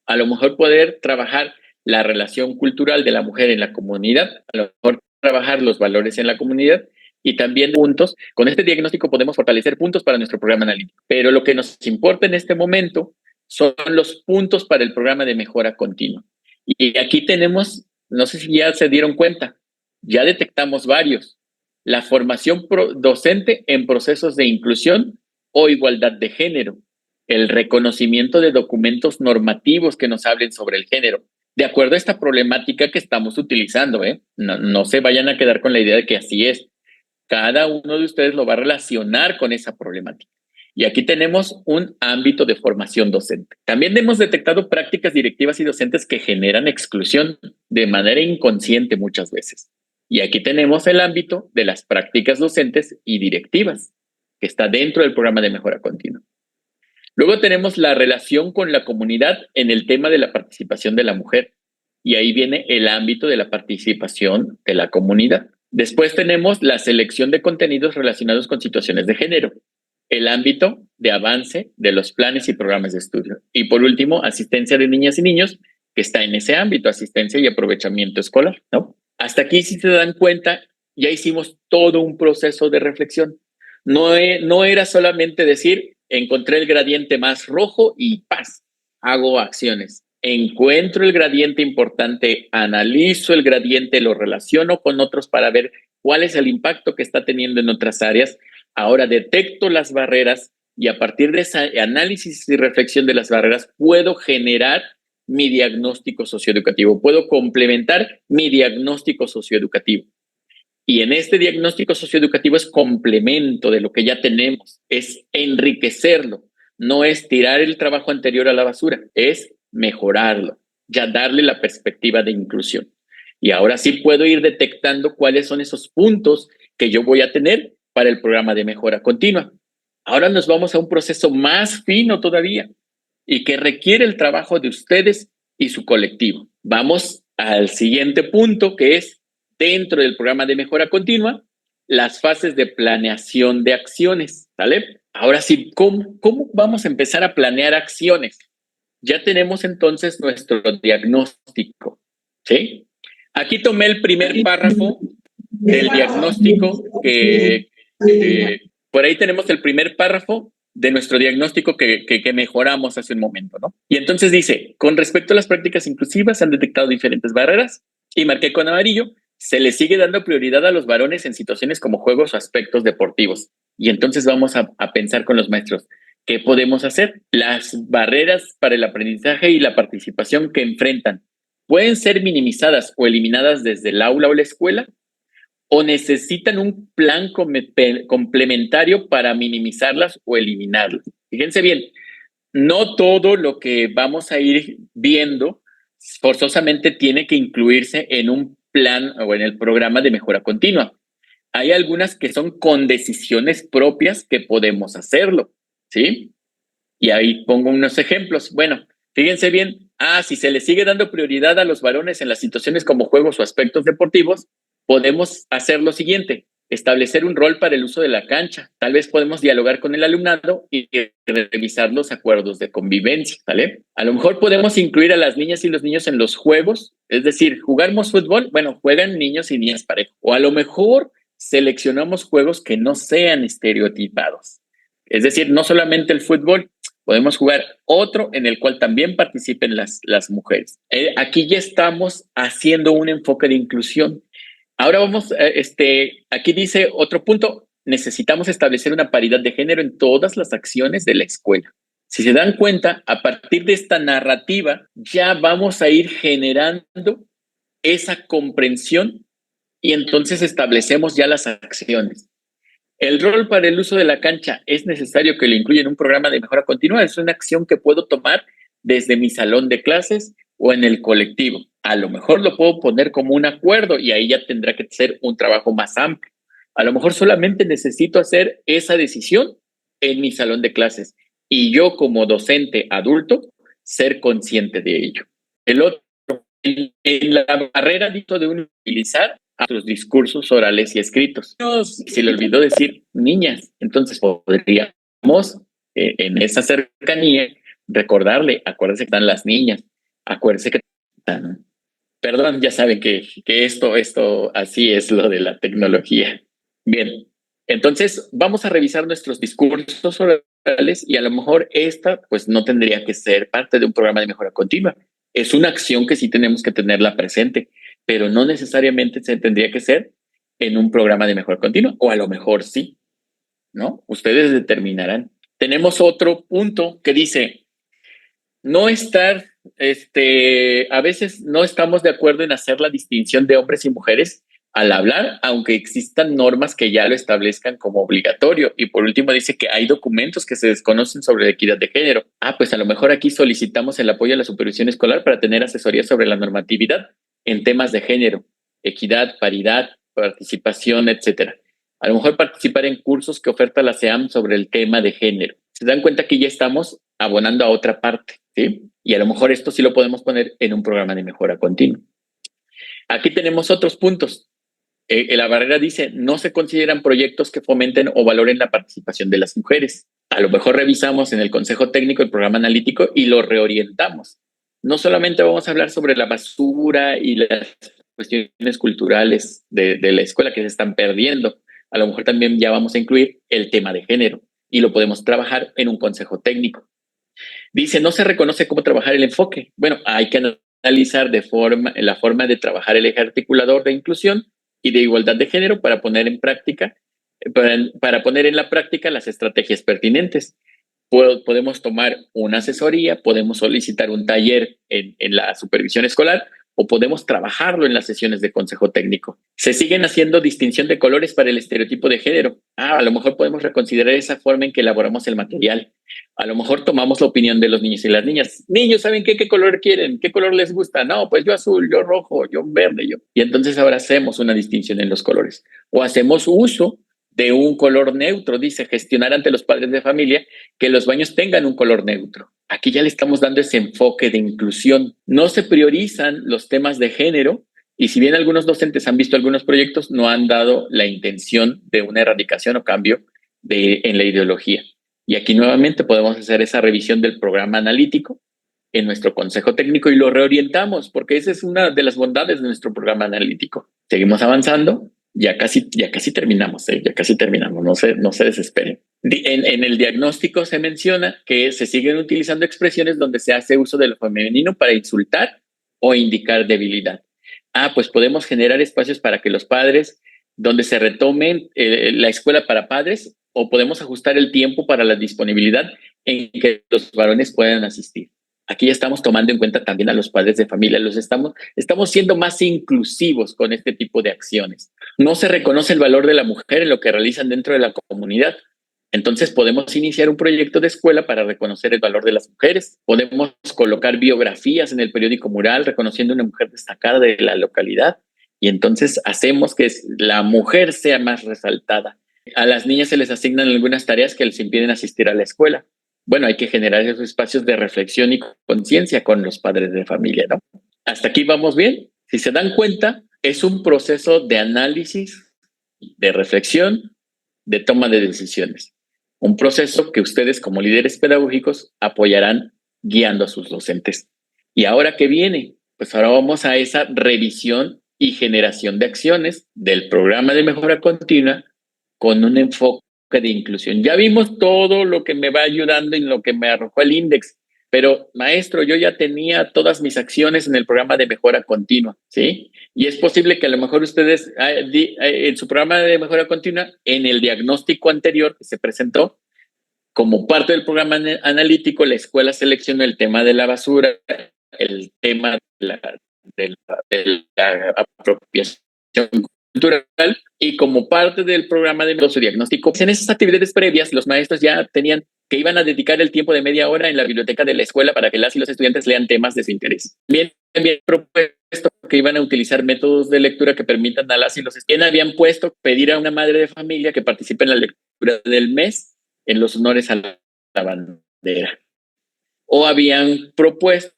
a lo mejor poder trabajar la relación cultural de la mujer en la comunidad, a lo mejor trabajar los valores en la comunidad y también puntos. Con este diagnóstico podemos fortalecer puntos para nuestro programa analítico. Pero lo que nos importa en este momento son los puntos para el programa de mejora continua. Y aquí tenemos, no sé si ya se dieron cuenta, ya detectamos varios. La formación docente en procesos de inclusión o igualdad de género, el reconocimiento de documentos normativos que nos hablen sobre el género, de acuerdo a esta problemática que estamos utilizando, ¿eh? No se vayan a quedar con la idea de que así es. Cada uno de ustedes lo va a relacionar con esa problemática. Y aquí tenemos un ámbito de formación docente. También hemos detectado prácticas directivas y docentes que generan exclusión de manera inconsciente muchas veces. Y aquí tenemos el ámbito de las prácticas docentes y directivas, que está dentro del programa de mejora continua. Luego tenemos la relación con la comunidad en el tema de la participación de la mujer. Y ahí viene el ámbito de la participación de la comunidad. Después tenemos la selección de contenidos relacionados con situaciones de género, el ámbito de avance de los planes y programas de estudio. Y por último, asistencia de niñas y niños, que está en ese ámbito, asistencia y aprovechamiento escolar, ¿no? Hasta aquí, si se dan cuenta, ya hicimos todo un proceso de reflexión. No era solamente decir, encontré el gradiente más rojo y ¡paz! Hago acciones. Encuentro el gradiente importante, analizo el gradiente, lo relaciono con otros para ver cuál es el impacto que está teniendo en otras áreas. Ahora detecto las barreras y a partir de ese análisis y reflexión de las barreras puedo generar mi diagnóstico socioeducativo, puedo complementar mi diagnóstico socioeducativo. Y en este diagnóstico socioeducativo es complemento de lo que ya tenemos, es enriquecerlo, no es tirar el trabajo anterior a la basura, es mejorarlo, ya darle la perspectiva de inclusión. Y ahora sí puedo ir detectando cuáles son esos puntos que yo voy a tener para el programa de mejora continua. Ahora nos vamos a un proceso más fino todavía y que requiere el trabajo de ustedes y su colectivo. Vamos al siguiente punto, que es dentro del programa de mejora continua, las fases de planeación de acciones, ¿vale? Ahora sí, ¿cómo vamos a empezar a planear acciones? Ya tenemos entonces nuestro diagnóstico, ¿sí? Aquí tomé el primer párrafo del diagnóstico por ahí tenemos el primer párrafo de nuestro diagnóstico que mejoramos hace un momento, ¿no? Y entonces dice, con respecto a las prácticas inclusivas, se han detectado diferentes barreras y marqué con amarillo, se le sigue dando prioridad a los varones en situaciones como juegos o aspectos deportivos. Y entonces vamos a pensar con los maestros, ¿qué podemos hacer? Las barreras para el aprendizaje y la participación que enfrentan pueden ser minimizadas o eliminadas desde el aula o la escuela, o necesitan un plan complementario para minimizarlas o eliminarlas. Fíjense bien, no todo lo que vamos a ir viendo forzosamente tiene que incluirse en un plan o en el programa de mejora continua. Hay algunas que son con decisiones propias que podemos hacerlo, ¿sí? Y ahí pongo unos ejemplos. Bueno, fíjense bien, si se le sigue dando prioridad a los varones en las situaciones como juegos o aspectos deportivos, podemos hacer lo siguiente, establecer un rol para el uso de la cancha. Tal vez podemos dialogar con el alumnado y revisar los acuerdos de convivencia, ¿vale? A lo mejor podemos incluir a las niñas y los niños en los juegos, es decir, jugamos fútbol, bueno, juegan niños y niñas parejo. O a lo mejor seleccionamos juegos que no sean estereotipados. Es decir, no solamente el fútbol, podemos jugar otro en el cual también participen las mujeres. Aquí ya estamos haciendo un enfoque de inclusión. Ahora vamos, aquí dice otro punto, necesitamos establecer una paridad de género en todas las acciones de la escuela. Si se dan cuenta, a partir de esta narrativa ya vamos a ir generando esa comprensión y entonces establecemos ya las acciones. El rol para el uso de la cancha es necesario que lo incluya en un programa de mejora continua. Es una acción que puedo tomar desde mi salón de clases o en el colectivo. A lo mejor lo puedo poner como un acuerdo y ahí ya tendrá que ser un trabajo más amplio. A lo mejor solamente necesito hacer esa decisión en mi salón de clases y yo como docente adulto ser consciente de ello. El otro, en la barrera dito de utilizar a sus discursos orales y escritos. Se le olvidó decir niñas, entonces podríamos en esa cercanía recordarle, acuérdense que están las niñas, acuérdense que están, perdón, ya saben que esto así es lo de la tecnología. Bien, entonces vamos a revisar nuestros discursos orales y a lo mejor esta pues no tendría que ser parte de un programa de mejora continua. Es una acción que sí tenemos que tenerla presente, pero no necesariamente se tendría que ser en un programa de mejora continua, o a lo mejor sí, ¿no? Ustedes determinarán. Tenemos otro punto que dice, no estar a veces no estamos de acuerdo en hacer la distinción de hombres y mujeres al hablar, aunque existan normas que ya lo establezcan como obligatorio. Y por último dice que hay documentos que se desconocen sobre la equidad de género. Pues a lo mejor aquí solicitamos el apoyo a la supervisión escolar para tener asesoría sobre la normatividad en temas de género, equidad, paridad, participación, etcétera. A lo mejor participar en cursos que oferta la SEAM sobre el tema de género. Se dan cuenta que ya estamos abonando a otra parte, ¿sí? Y a lo mejor esto sí lo podemos poner en un programa de mejora continua. Aquí tenemos otros puntos. La barrera dice, no se consideran proyectos que fomenten o valoren la participación de las mujeres. A lo mejor revisamos en el Consejo Técnico el programa analítico y lo reorientamos. No solamente vamos a hablar sobre la basura y las cuestiones culturales de la escuela que se están perdiendo. A lo mejor también ya vamos a incluir el tema de género y lo podemos trabajar en un Consejo Técnico. Dice, no se reconoce cómo trabajar el enfoque. Bueno, hay que analizar la forma de trabajar el eje articulador de inclusión y de igualdad de género para poner en práctica, para poner en la práctica las estrategias pertinentes. Podemos tomar una asesoría, podemos solicitar un taller en la supervisión escolar o podemos trabajarlo en las sesiones de consejo técnico. Se siguen haciendo distinción de colores para el estereotipo de género. A lo mejor podemos reconsiderar esa forma en que elaboramos el material. A lo mejor tomamos la opinión de los niños y las niñas. Niños, ¿saben qué color quieren? ¿Qué color les gusta? No, pues yo azul, yo rojo, yo verde, yo. Y entonces ahora hacemos una distinción en los colores. O hacemos uso de un color neutro, dice, gestionar ante los padres de familia que los baños tengan un color neutro. Aquí ya le estamos dando ese enfoque de inclusión. No se priorizan los temas de género y si bien algunos docentes han visto algunos proyectos, no han dado la intención de una erradicación o cambio en la ideología. Y aquí nuevamente podemos hacer esa revisión del programa analítico en nuestro consejo técnico y lo reorientamos, porque esa es una de las bondades de nuestro programa analítico. Seguimos avanzando. Ya casi terminamos, ya casi terminamos, no se desesperen. En el diagnóstico se menciona que se siguen utilizando expresiones donde se hace uso de lo femenino para insultar o indicar debilidad. Pues podemos generar espacios para que los padres, donde se retomen la escuela para padres, o podemos ajustar el tiempo para la disponibilidad en que los varones puedan asistir. Aquí ya estamos tomando en cuenta también a los padres de familia, estamos siendo más inclusivos con este tipo de acciones. No se reconoce el valor de la mujer en lo que realizan dentro de la comunidad. Entonces podemos iniciar un proyecto de escuela para reconocer el valor de las mujeres. Podemos colocar biografías en el periódico mural reconociendo una mujer destacada de la localidad. Y entonces hacemos que la mujer sea más resaltada. A las niñas se les asignan algunas tareas que les impiden asistir a la escuela. Bueno, hay que generar esos espacios de reflexión y conciencia con los padres de familia, ¿no? Hasta aquí vamos bien. Si se dan cuenta, es un proceso de análisis, de reflexión, de toma de decisiones. Un proceso que ustedes como líderes pedagógicos apoyarán guiando a sus docentes. ¿Y ahora qué viene? Pues ahora vamos a esa revisión y generación de acciones del programa de mejora continua con un enfoque de inclusión. Ya vimos todo lo que me va ayudando y lo que me arrojó el índice, pero maestro, yo ya tenía todas mis acciones en el programa de mejora continua, ¿sí? Y es posible que a lo mejor ustedes en su programa de mejora continua, en el diagnóstico anterior que se presentó, como parte del programa analítico, la escuela seleccionó el tema de la basura, el tema de la apropiación cultural, y como parte del programa de su diagnóstico, en esas actividades previas, los maestros ya tenían que iban a dedicar el tiempo de media hora en la biblioteca de la escuela para que las y los estudiantes lean temas de su interés. Bien, propuesto que iban a utilizar métodos de lectura que permitan a las y los estudiantes. Habían puesto pedir a una madre de familia que participe en la lectura del mes en los honores a la bandera. O habían propuesto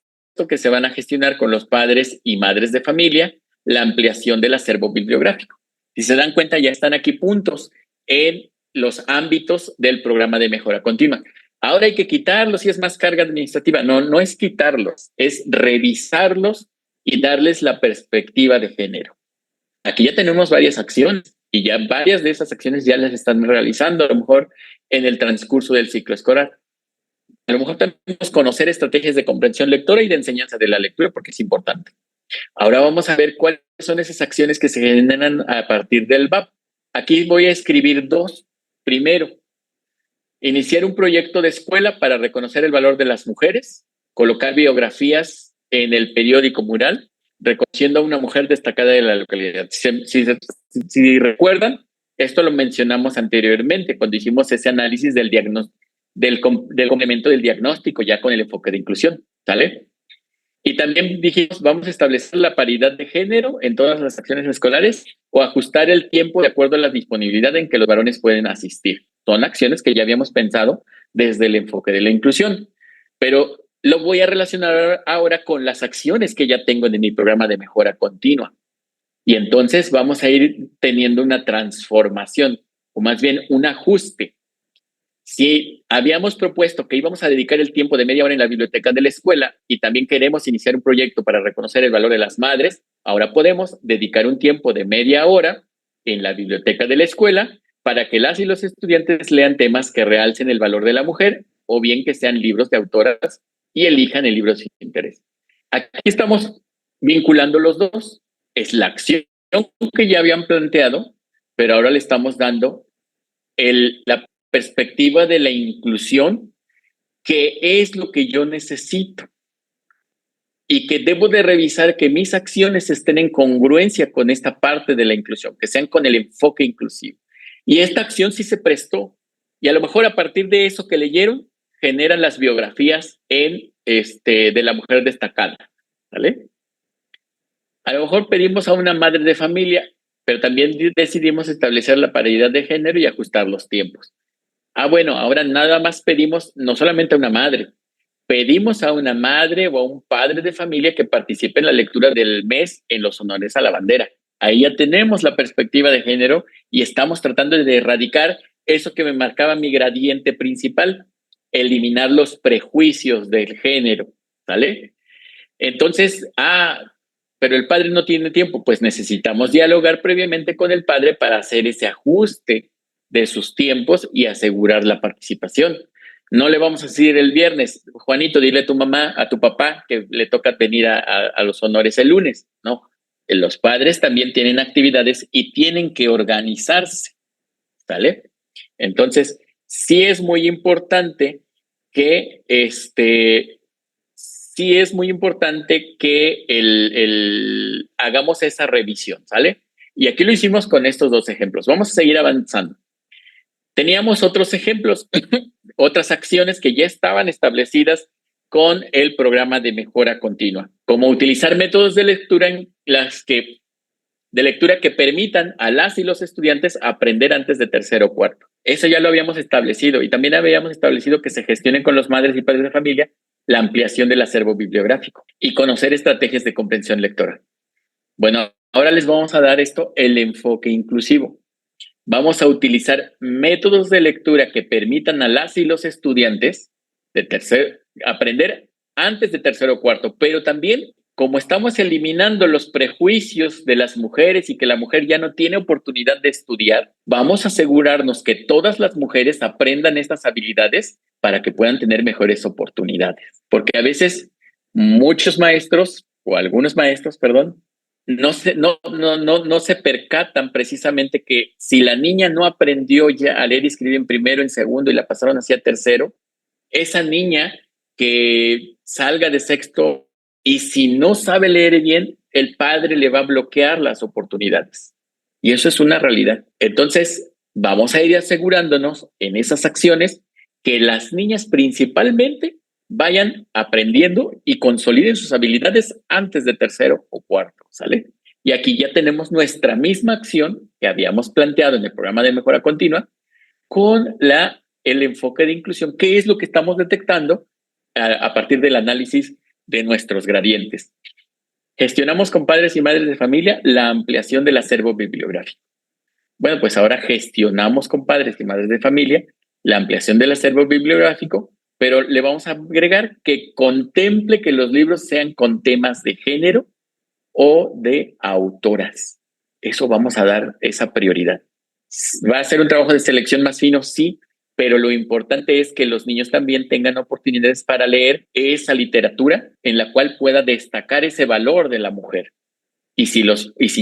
que se van a gestionar con los padres y madres de familia la ampliación del acervo bibliográfico. Si se dan cuenta, ya están aquí puntos en los ámbitos del programa de mejora continua. Ahora hay que quitarlos y es más carga administrativa. No es quitarlos, es revisarlos y darles la perspectiva de género. Aquí ya tenemos varias acciones y ya varias de esas acciones ya las están realizando, a lo mejor en el transcurso del ciclo escolar. A lo mejor tenemos que conocer estrategias de comprensión lectora y de enseñanza de la lectura porque es importante. Ahora vamos a ver cuáles son esas acciones que se generan a partir del VAP. Aquí voy a escribir dos. Primero, iniciar un proyecto de escuela para reconocer el valor de las mujeres colocar biografías en el periódico mural, reconociendo a una mujer destacada de la localidad. Si recuerdan, esto lo mencionamos anteriormente cuando hicimos ese análisis del diagnóstico, del complemento del diagnóstico, ya con el enfoque de inclusión, ¿sale? Y también dijimos, vamos a establecer la paridad de género en todas las acciones escolares o ajustar el tiempo de acuerdo a la disponibilidad en que los varones pueden asistir. Son acciones que ya habíamos pensado desde el enfoque de la inclusión, pero lo voy a relacionar ahora con las acciones que ya tengo en mi programa de mejora continua. Y entonces vamos a ir teniendo una transformación, o más bien un ajuste. Si habíamos propuesto que íbamos a dedicar el tiempo de media hora en la biblioteca de la escuela y también queremos iniciar un proyecto para reconocer el valor de las madres, ahora podemos dedicar un tiempo de media hora en la biblioteca de la escuela para que las y los estudiantes lean temas que realcen el valor de la mujer o bien que sean libros de autoras y elijan el libro de su interés. Aquí estamos vinculando los dos. Es la acción que ya habían planteado, pero ahora le estamos dando la perspectiva de la inclusión, que es lo que yo necesito y que debo de revisar que mis acciones estén en congruencia con esta parte de la inclusión, que sean con el enfoque inclusivo. Y esta acción sí se prestó y a lo mejor a partir de eso que leyeron generan las biografías de la mujer destacada, ¿vale? A lo mejor pedimos a una madre de familia, pero también decidimos establecer la paridad de género y ajustar los tiempos. Bueno, ahora nada más pedimos no solamente a una madre, pedimos a una madre o a un padre de familia que participe en la lectura del mes en los honores a la bandera. Ahí ya tenemos la perspectiva de género y estamos tratando de erradicar eso que me marcaba mi gradiente principal, eliminar los prejuicios del género, ¿sale? Entonces, pero el padre no tiene tiempo, pues necesitamos dialogar previamente con el padre para hacer ese ajuste de sus tiempos y asegurar la participación. No le vamos a decir el viernes, Juanito, dile a tu mamá, a tu papá, que le toca venir a los honores el lunes. No, los padres también tienen actividades y tienen que organizarse, ¿vale? Entonces, sí es muy importante que sí es muy importante que hagamos esa revisión, ¿sale? Y aquí lo hicimos con estos dos ejemplos. Vamos a seguir avanzando. Teníamos otros ejemplos, otras acciones que ya estaban establecidas con el programa de mejora continua, como utilizar métodos de lectura que permitan a las y los estudiantes aprender antes de tercero o cuarto. Eso ya lo habíamos establecido y también habíamos establecido que se gestionen con los madres y padres de familia la ampliación del acervo bibliográfico y conocer estrategias de comprensión lectora. Bueno, ahora les vamos a dar el enfoque inclusivo. Vamos a utilizar métodos de lectura que permitan a las y los estudiantes aprender antes de tercero o cuarto, pero también como estamos eliminando los prejuicios de las mujeres y que la mujer ya no tiene oportunidad de estudiar, vamos a asegurarnos que todas las mujeres aprendan estas habilidades para que puedan tener mejores oportunidades. Porque a veces muchos maestros, o algunos maestros, perdón, no se percatan precisamente que si la niña no aprendió ya a leer y escribir en primero, en segundo y la pasaron hacia tercero, esa niña que salga de sexto y si no sabe leer bien, el padre le va a bloquear las oportunidades. Y eso es una realidad. Entonces, vamos a ir asegurándonos en esas acciones que las niñas principalmente vayan aprendiendo y consoliden sus habilidades antes de tercero o cuarto, ¿sale? Y aquí ya tenemos nuestra misma acción que habíamos planteado en el programa de mejora continua con el enfoque de inclusión, que es lo que estamos detectando a partir del análisis de nuestros gradientes. Gestionamos con padres y madres de familia la ampliación del acervo bibliográfico. Bueno, pues ahora gestionamos con padres y madres de familia la ampliación del acervo bibliográfico, pero le vamos a agregar que contemple que los libros sean con temas de género o de autoras. Eso vamos a dar esa prioridad. ¿Va a ser un trabajo de selección más fino? Sí, pero lo importante es que los niños también tengan oportunidades para leer esa literatura en la cual pueda destacar ese valor de la mujer. Y si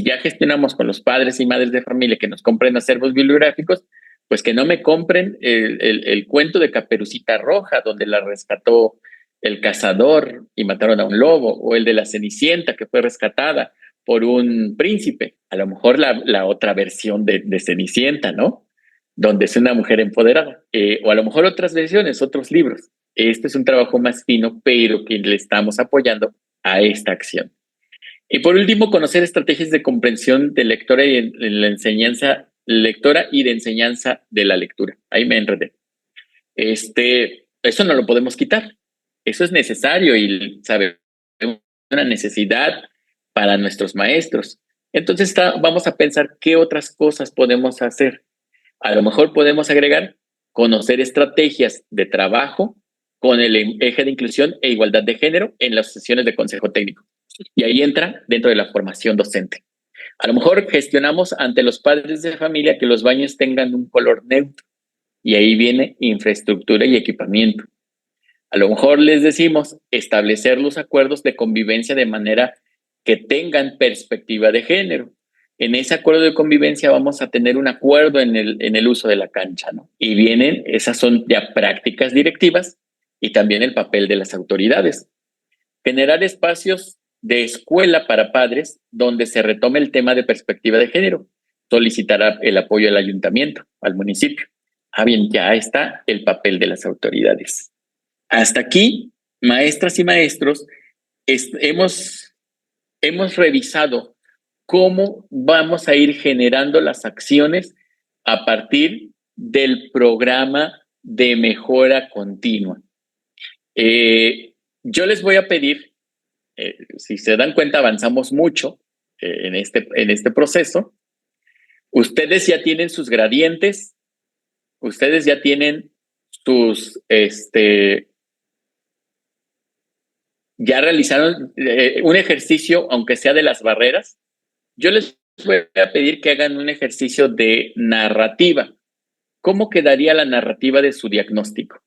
ya gestionamos con los padres y madres de familia que nos compren acervos bibliográficos, pues que no me compren el cuento de Caperucita Roja, donde la rescató el cazador y mataron a un lobo, o el de la Cenicienta que fue rescatada por un príncipe. A lo mejor la otra versión de Cenicienta, ¿no? Donde es una mujer empoderada. O a lo mejor otras versiones, otros libros. Este es un trabajo más fino, pero que le estamos apoyando a esta acción. Y por último, conocer estrategias de comprensión de lectora y en la enseñanza lectora y de enseñanza de la lectura. Ahí me enredé. Eso no lo podemos quitar. Eso es necesario y sabemos una necesidad para nuestros maestros. Entonces vamos a pensar qué otras cosas podemos hacer. A lo mejor podemos agregar conocer estrategias de trabajo con el eje de inclusión e igualdad de género en las sesiones de consejo técnico. Y ahí entra dentro de la formación docente. A lo mejor gestionamos ante los padres de familia que los baños tengan un color neutro y ahí viene infraestructura y equipamiento. A lo mejor les decimos establecer los acuerdos de convivencia de manera que tengan perspectiva de género. En ese acuerdo de convivencia vamos a tener un acuerdo en el uso de la cancha, ¿no? Y vienen, esas son ya prácticas directivas y también el papel de las autoridades. Generar espacios de escuela para padres donde se retome el tema de perspectiva de género. Solicitar el apoyo al ayuntamiento, al municipio. Bien, ya está el papel de las autoridades. Hasta aquí, maestras y maestros, hemos revisado cómo vamos a ir generando las acciones a partir del programa de mejora continua. Yo les voy a pedir, si se dan cuenta, avanzamos mucho en este proceso. Ustedes ya tienen sus gradientes, ustedes ya tienen sus, ya realizaron un ejercicio, aunque sea de las barreras. Yo les voy a pedir que hagan un ejercicio de narrativa. ¿Cómo quedaría la narrativa de su diagnóstico?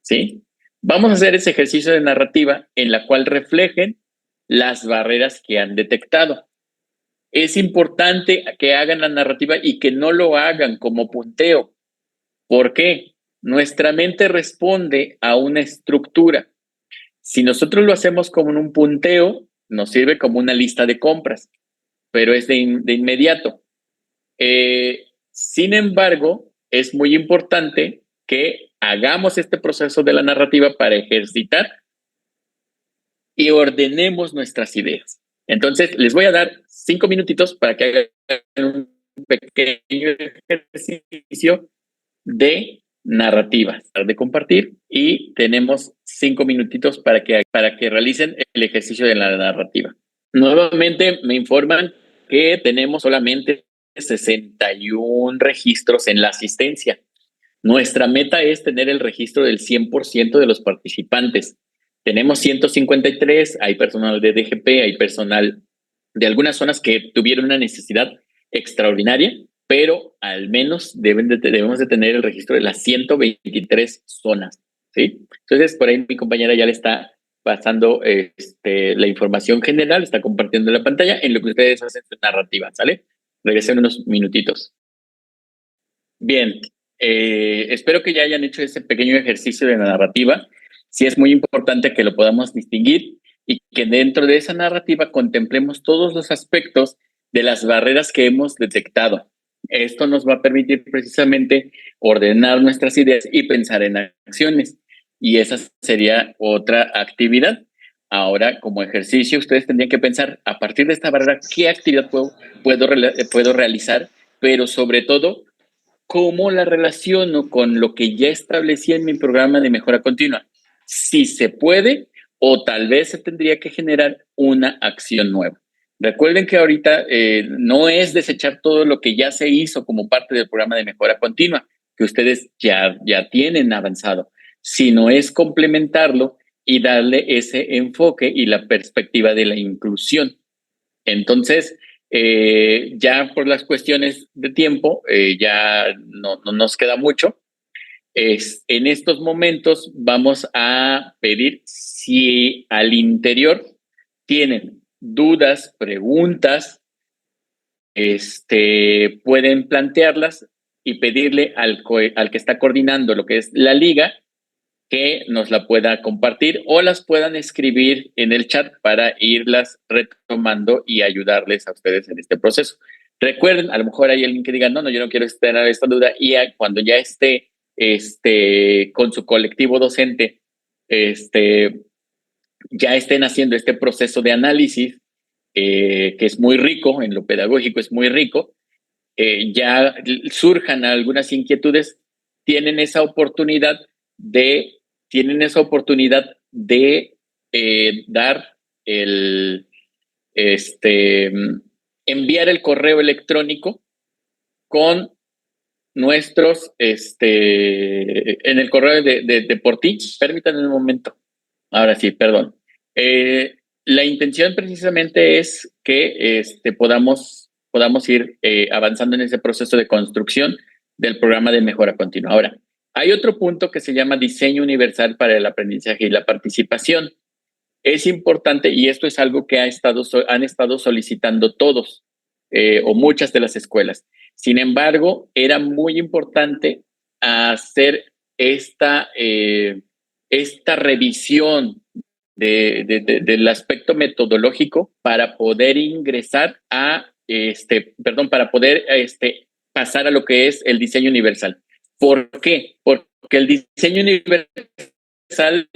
¿Sí? Vamos a hacer ese ejercicio de narrativa en la cual reflejen las barreras que han detectado. Es importante que hagan la narrativa y que no lo hagan como punteo. ¿Por qué? Nuestra mente responde a una estructura. Si nosotros lo hacemos como en un punteo, nos sirve como una lista de compras, pero es de inmediato. Sin embargo, es muy importante que hagamos este proceso de la narrativa para ejercitar y ordenemos nuestras ideas. Entonces, les voy a dar 5 minutitos para que hagan un pequeño ejercicio de narrativa, de compartir, y tenemos 5 minutitos para que realicen el ejercicio de la narrativa. Nuevamente me informan que tenemos solamente 61 registros en la asistencia. Nuestra meta es tener el registro del 100% de los participantes. Tenemos 153, hay personal de DGP, hay personal de algunas zonas que tuvieron una necesidad extraordinaria, pero al menos debemos de tener el registro de las 123 zonas, ¿sí? Entonces, por ahí mi compañera ya le está pasando la información general, está compartiendo la pantalla en lo que ustedes hacen su narrativa, ¿sale? Regresen unos minutitos. Bien, espero que ya hayan hecho ese pequeño ejercicio de narrativa. Sí es muy importante que lo podamos distinguir y que dentro de esa narrativa contemplemos todos los aspectos de las barreras que hemos detectado. Esto nos va a permitir precisamente ordenar nuestras ideas y pensar en acciones. Y esa sería otra actividad. Ahora, como ejercicio, ustedes tendrían que pensar, a partir de esta barrera, ¿qué actividad puedo realizar? Pero sobre todo, ¿cómo la relaciono con lo que ya establecí en mi programa de mejora continua? Si se puede, o tal vez se tendría que generar una acción nueva. Recuerden que ahorita no es desechar todo lo que ya se hizo como parte del programa de mejora continua, que ustedes ya tienen avanzado, sino es complementarlo y darle ese enfoque y la perspectiva de la inclusión. Entonces, ya por las cuestiones de tiempo, ya no nos queda mucho. En estos momentos vamos a pedir si al interior tienen dudas, preguntas, pueden plantearlas y pedirle al que está coordinando lo que es la liga que nos la pueda compartir o las puedan escribir en el chat para irlas retomando y ayudarles a ustedes en este proceso. Recuerden, a lo mejor hay alguien que diga, no, yo no quiero tener esta duda, y cuando ya esté con su colectivo docente, ya estén haciendo este proceso de análisis, que es muy rico, en lo pedagógico es muy rico, ya surjan algunas inquietudes, tienen esa oportunidad de, dar enviar el correo electrónico con nuestros, en el correo de por ti. Permítanme un momento. Ahora sí, perdón. La intención precisamente es que podamos ir avanzando en ese proceso de construcción del programa de mejora continua. Ahora, hay otro punto que se llama diseño universal para el aprendizaje y la participación. Es importante, y esto es algo que han estado solicitando todos o muchas de las escuelas. Sin embargo, era muy importante hacer esta revisión del aspecto metodológico para poder ingresar para poder pasar a lo que es el diseño universal. ¿Por qué? Porque el diseño universal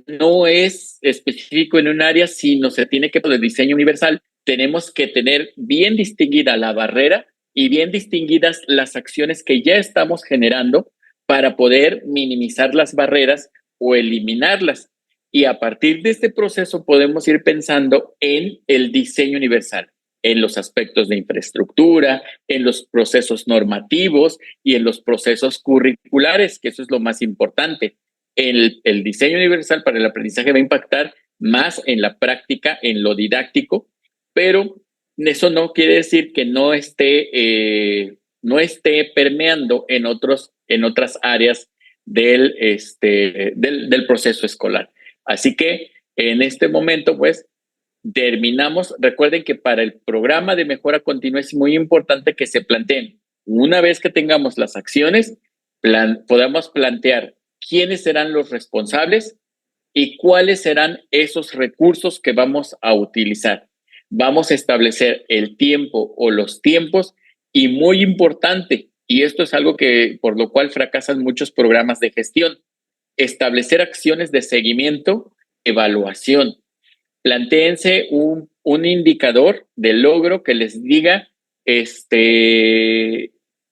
no es específico en un área, sino se tiene que, por el diseño universal, tenemos que tener bien distinguida la barrera y bien distinguidas las acciones que ya estamos generando para poder minimizar las barreras o eliminarlas. Y a partir de este proceso podemos ir pensando en el diseño universal, en los aspectos de infraestructura, en los procesos normativos y en los procesos curriculares, que eso es lo más importante. El diseño universal para el aprendizaje va a impactar más en la práctica, en lo didáctico, pero eso no quiere decir que no esté permeando en otras áreas del proceso escolar. Así que en este momento, pues, terminamos. Recuerden que para el programa de mejora continua es muy importante que se planteen, una vez que tengamos las acciones, podamos plantear quiénes serán los responsables y cuáles serán esos recursos que vamos a utilizar. Vamos a establecer el tiempo o los tiempos, y muy importante, y esto es algo que por lo cual fracasan muchos programas de gestión, establecer acciones de seguimiento, evaluación. Plantéense un indicador de logro que les diga,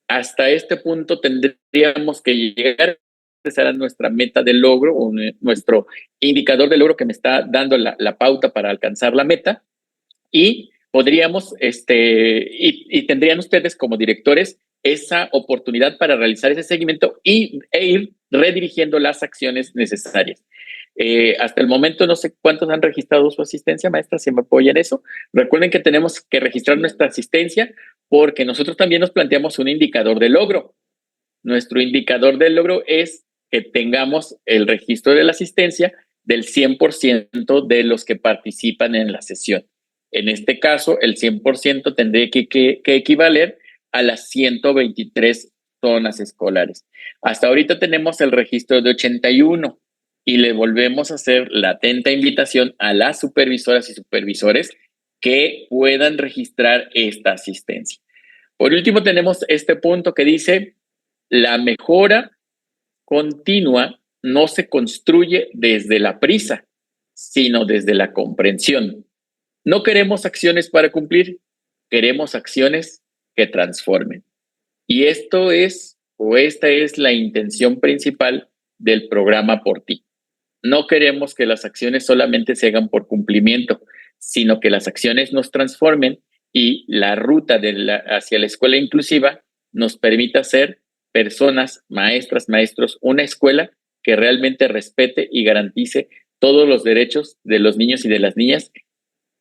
hasta este punto tendríamos que llegar. Esa era nuestra meta de logro, o nuestro indicador de logro que me está dando la pauta para alcanzar la meta. Y podríamos, y tendrían ustedes como directores esa oportunidad para realizar ese seguimiento e ir redirigiendo las acciones necesarias. Hasta el momento no sé cuántos han registrado su asistencia, maestra, si me apoya en eso. Recuerden que tenemos que registrar nuestra asistencia porque nosotros también nos planteamos un indicador de logro. Nuestro indicador de logro es que tengamos el registro de la asistencia del 100% de los que participan en la sesión. En este caso, el 100% tendría que equivaler a las 123 zonas escolares. Hasta ahorita tenemos el registro de 81 y le volvemos a hacer la atenta invitación a las supervisoras y supervisores que puedan registrar esta asistencia. Por último, tenemos este punto que dice: la mejora continua no se construye desde la prisa, sino desde la comprensión. No queremos acciones para cumplir, queremos acciones que transformen. Y esta es la intención principal del programa Por Ti. No queremos que las acciones solamente se hagan por cumplimiento, sino que las acciones nos transformen y la ruta hacia la escuela inclusiva nos permita ser personas, maestras, maestros, una escuela que realmente respete y garantice todos los derechos de los niños y de las niñas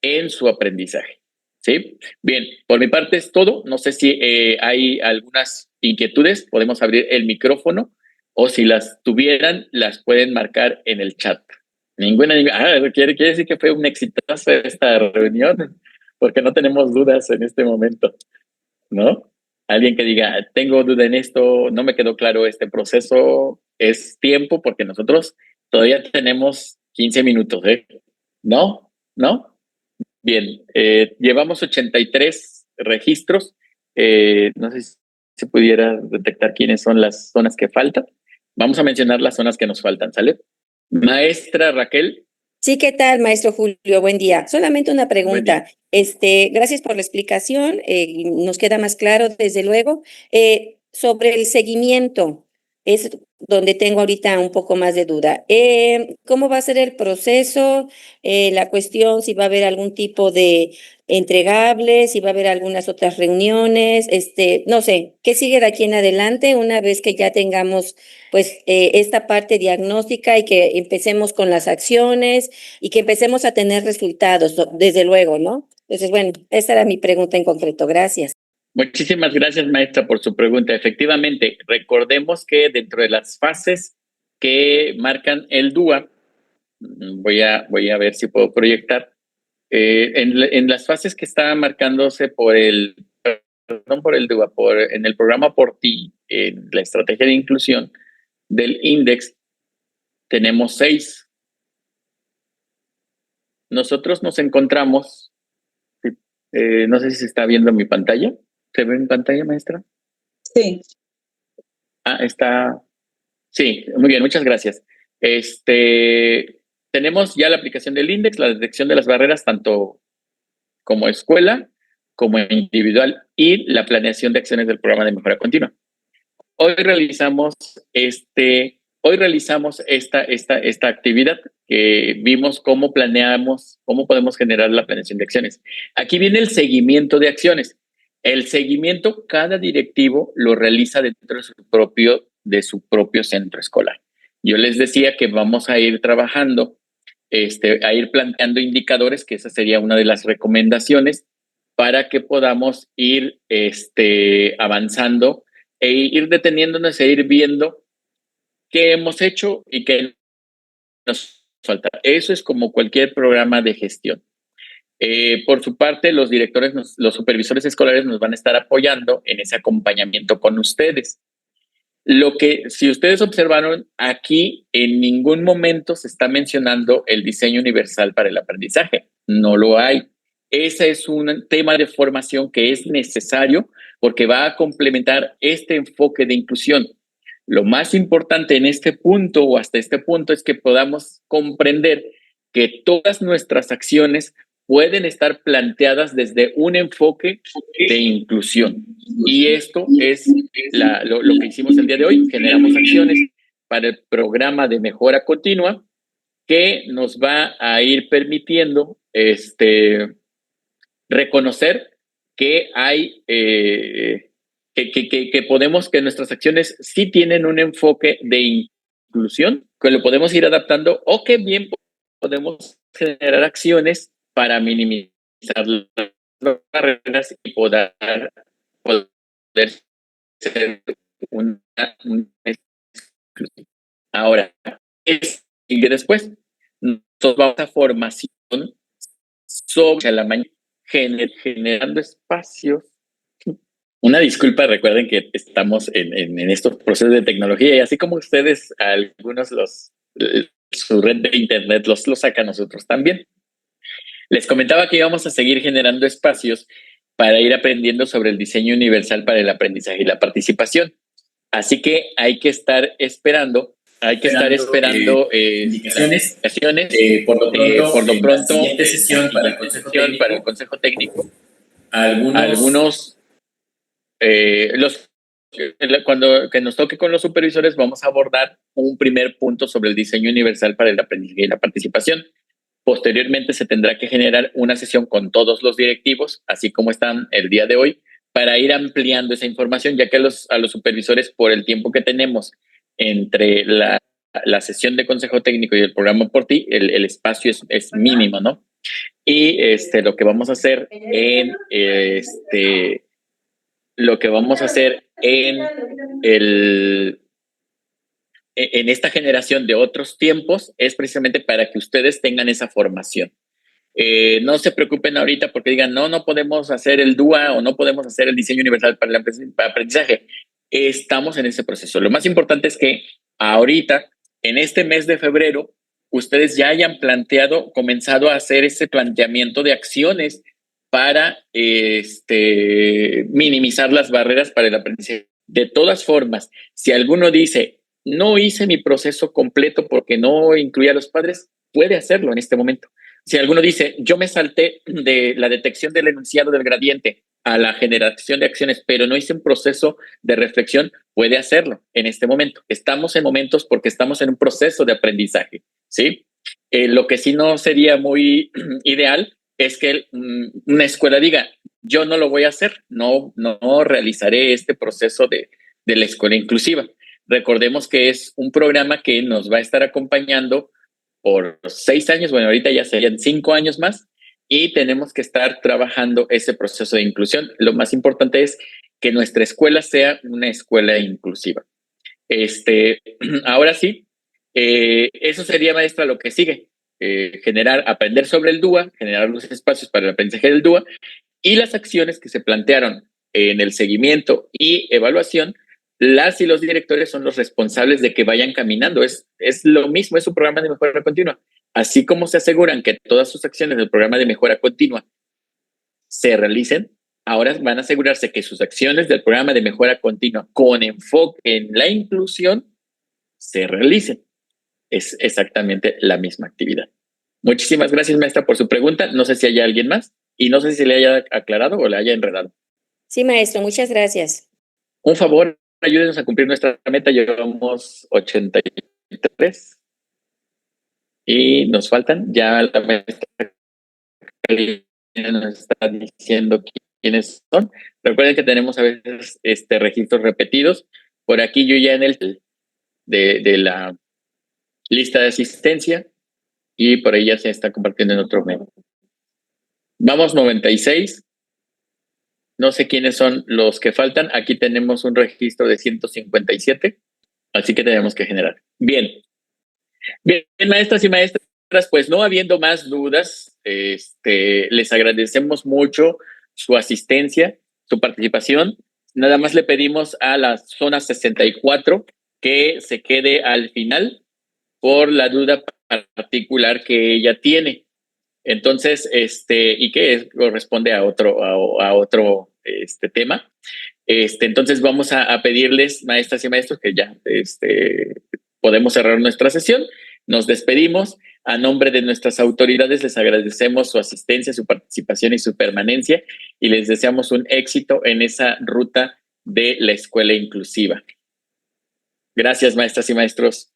en su aprendizaje. ¿Sí? Bien, por mi parte es todo. No sé si hay algunas inquietudes, podemos abrir el micrófono, o si las tuvieran, las pueden marcar en el chat. Ninguna. Quiere decir que fue un exitazo esta reunión, porque no tenemos dudas en este momento, ¿no? Alguien que diga, tengo duda en esto, no me quedó claro este proceso, es tiempo porque nosotros todavía tenemos 15 minutos, ¿eh? ¿No? ¿No? Bien, llevamos 83 registros. No sé si se pudiera detectar quiénes son las zonas que faltan. Vamos a mencionar las zonas que nos faltan, ¿sale? Maestra Raquel. Sí, ¿qué tal, maestro Julio? Buen día. Solamente una pregunta. Gracias por la explicación. Nos queda más claro, desde luego. Sobre el seguimiento, es donde tengo ahorita un poco más de duda. ¿Cómo va a ser el proceso? La cuestión, si va a haber algún tipo de entregable, si va a haber algunas otras reuniones, no sé, ¿qué sigue de aquí en adelante una vez que ya tengamos pues esta parte diagnóstica y que empecemos con las acciones y que empecemos a tener resultados, desde luego, ¿no? Entonces, bueno, esa era mi pregunta en concreto. Gracias. Muchísimas gracias, maestra, por su pregunta. Efectivamente, recordemos que dentro de las fases que marcan el DUA, voy a ver si puedo proyectar, en las fases que está marcándose por el DUA, en el programa Por Ti, en la estrategia de inclusión del INDEX, tenemos 6. Nosotros nos encontramos, no sé si se está viendo mi pantalla. ¿Se ve en pantalla, maestra? Sí. Está. Sí, muy bien, muchas gracias. Tenemos ya la aplicación del INDEX, la detección de las barreras, tanto como escuela, como individual, y la planeación de acciones del programa de mejora continua. Hoy realizamos esta actividad que vimos cómo planeamos, cómo podemos generar la planeación de acciones. Aquí viene el seguimiento de acciones. El seguimiento, cada directivo lo realiza dentro de su propio centro escolar. Yo les decía que vamos a ir trabajando, a ir planteando indicadores, que esa sería una de las recomendaciones para que podamos ir avanzando e ir deteniéndonos e ir viendo qué hemos hecho y qué nos falta. Eso es como cualquier programa de gestión. Por su parte, los directores, los supervisores escolares nos van a estar apoyando en ese acompañamiento con ustedes. Lo que, si ustedes observaron, aquí en ningún momento se está mencionando el diseño universal para el aprendizaje. No lo hay. Ese es un tema de formación que es necesario porque va a complementar este enfoque de inclusión. Lo más importante en este punto o hasta este punto es que podamos comprender que todas nuestras acciones pueden estar planteadas desde un enfoque de inclusión. Y esto es lo que hicimos el día de hoy. Generamos acciones para el programa de mejora continua que nos va a ir permitiendo reconocer que hay, que podemos, que nuestras acciones sí tienen un enfoque de inclusión, que lo podemos ir adaptando o que bien podemos generar acciones para minimizar las barreras y poder ser una ahora, y después nosotros vamos a formación sobre la mañana, generando espacios. Una disculpa, recuerden que estamos en estos procesos de tecnología y así como ustedes, algunos su red de internet los saca, nosotros también. Les comentaba que íbamos a seguir generando espacios para ir aprendiendo sobre el diseño universal para el aprendizaje y la participación. Así que hay que estar esperando indicaciones. Por lo pronto, en la siguiente sesión para el Consejo Técnico, algunos cuando que nos toque con los supervisores, vamos a abordar un primer punto sobre el diseño universal para el aprendizaje y la participación. Posteriormente se tendrá que generar una sesión con todos los directivos, así como están el día de hoy, para ir ampliando esa información, ya que a los supervisores, por el tiempo que tenemos entre la sesión de consejo técnico y el programa Por Ti, el espacio es mínimo, ¿no? Y lo que vamos a hacer en en esta generación de otros tiempos es precisamente para que ustedes tengan esa formación. No se preocupen ahorita porque digan, no podemos hacer el DUA o no podemos hacer el diseño universal para el aprendizaje. estamos en ese proceso. Lo más importante es que ahorita, en este mes de febrero, ustedes ya hayan comenzado a hacer ese planteamiento de acciones para minimizar las barreras para el aprendizaje. De todas formas, si alguno dice, no hice mi proceso completo porque no incluía a los padres, puede hacerlo en este momento. Si alguno dice, yo me salté de la detección del enunciado del gradiente a la generación de acciones, pero no hice un proceso de reflexión, puede hacerlo en este momento. Estamos en momentos porque estamos en un proceso de aprendizaje, ¿sí? Lo que sí no sería muy ideal es que una escuela diga, yo no lo voy a hacer, no realizaré este proceso de la escuela inclusiva. Recordemos que es un programa que nos va a estar acompañando por 6 años, bueno, ahorita ya serían 5 años más, y tenemos que estar trabajando ese proceso de inclusión. Lo más importante es que nuestra escuela sea una escuela inclusiva. Ahora sí, eso sería, maestra, lo que sigue. Aprender sobre el DUA, generar los espacios para el aprendizaje del DUA y las acciones que se plantearon en el seguimiento y evaluación. Las y los directores son los responsables de que vayan caminando. Es lo mismo, es un programa de mejora continua. Así como se aseguran que todas sus acciones del programa de mejora continua se realicen, ahora van a asegurarse que sus acciones del programa de mejora continua con enfoque en la inclusión se realicen. Es exactamente la misma actividad. Muchísimas gracias, maestra, por su pregunta. No sé si hay alguien más y no sé si le haya aclarado o le haya enredado. Sí, maestro, muchas gracias. Un favor, ayúdenos a cumplir nuestra meta. Llevamos 83 y nos faltan. Ya la maestra nos está diciendo quiénes son. Recuerden que tenemos a veces registros repetidos. Por aquí yo ya en el de la lista de asistencia y por ahí ya se está compartiendo en otro medio. Vamos 96. No sé quiénes son los que faltan. Aquí tenemos un registro de 157, así que tenemos que generar. Bien, maestras y maestras, pues no habiendo más dudas, les agradecemos mucho su asistencia, su participación. Nada más le pedimos a la zona 64 que se quede al final por la duda particular que ella tiene. Entonces, y que corresponde a otro tema. Entonces vamos a pedirles, maestras y maestros, que ya podemos cerrar nuestra sesión. Nos despedimos. A nombre de nuestras autoridades les agradecemos su asistencia, su participación y su permanencia y les deseamos un éxito en esa ruta de la escuela inclusiva. Gracias, maestras y maestros.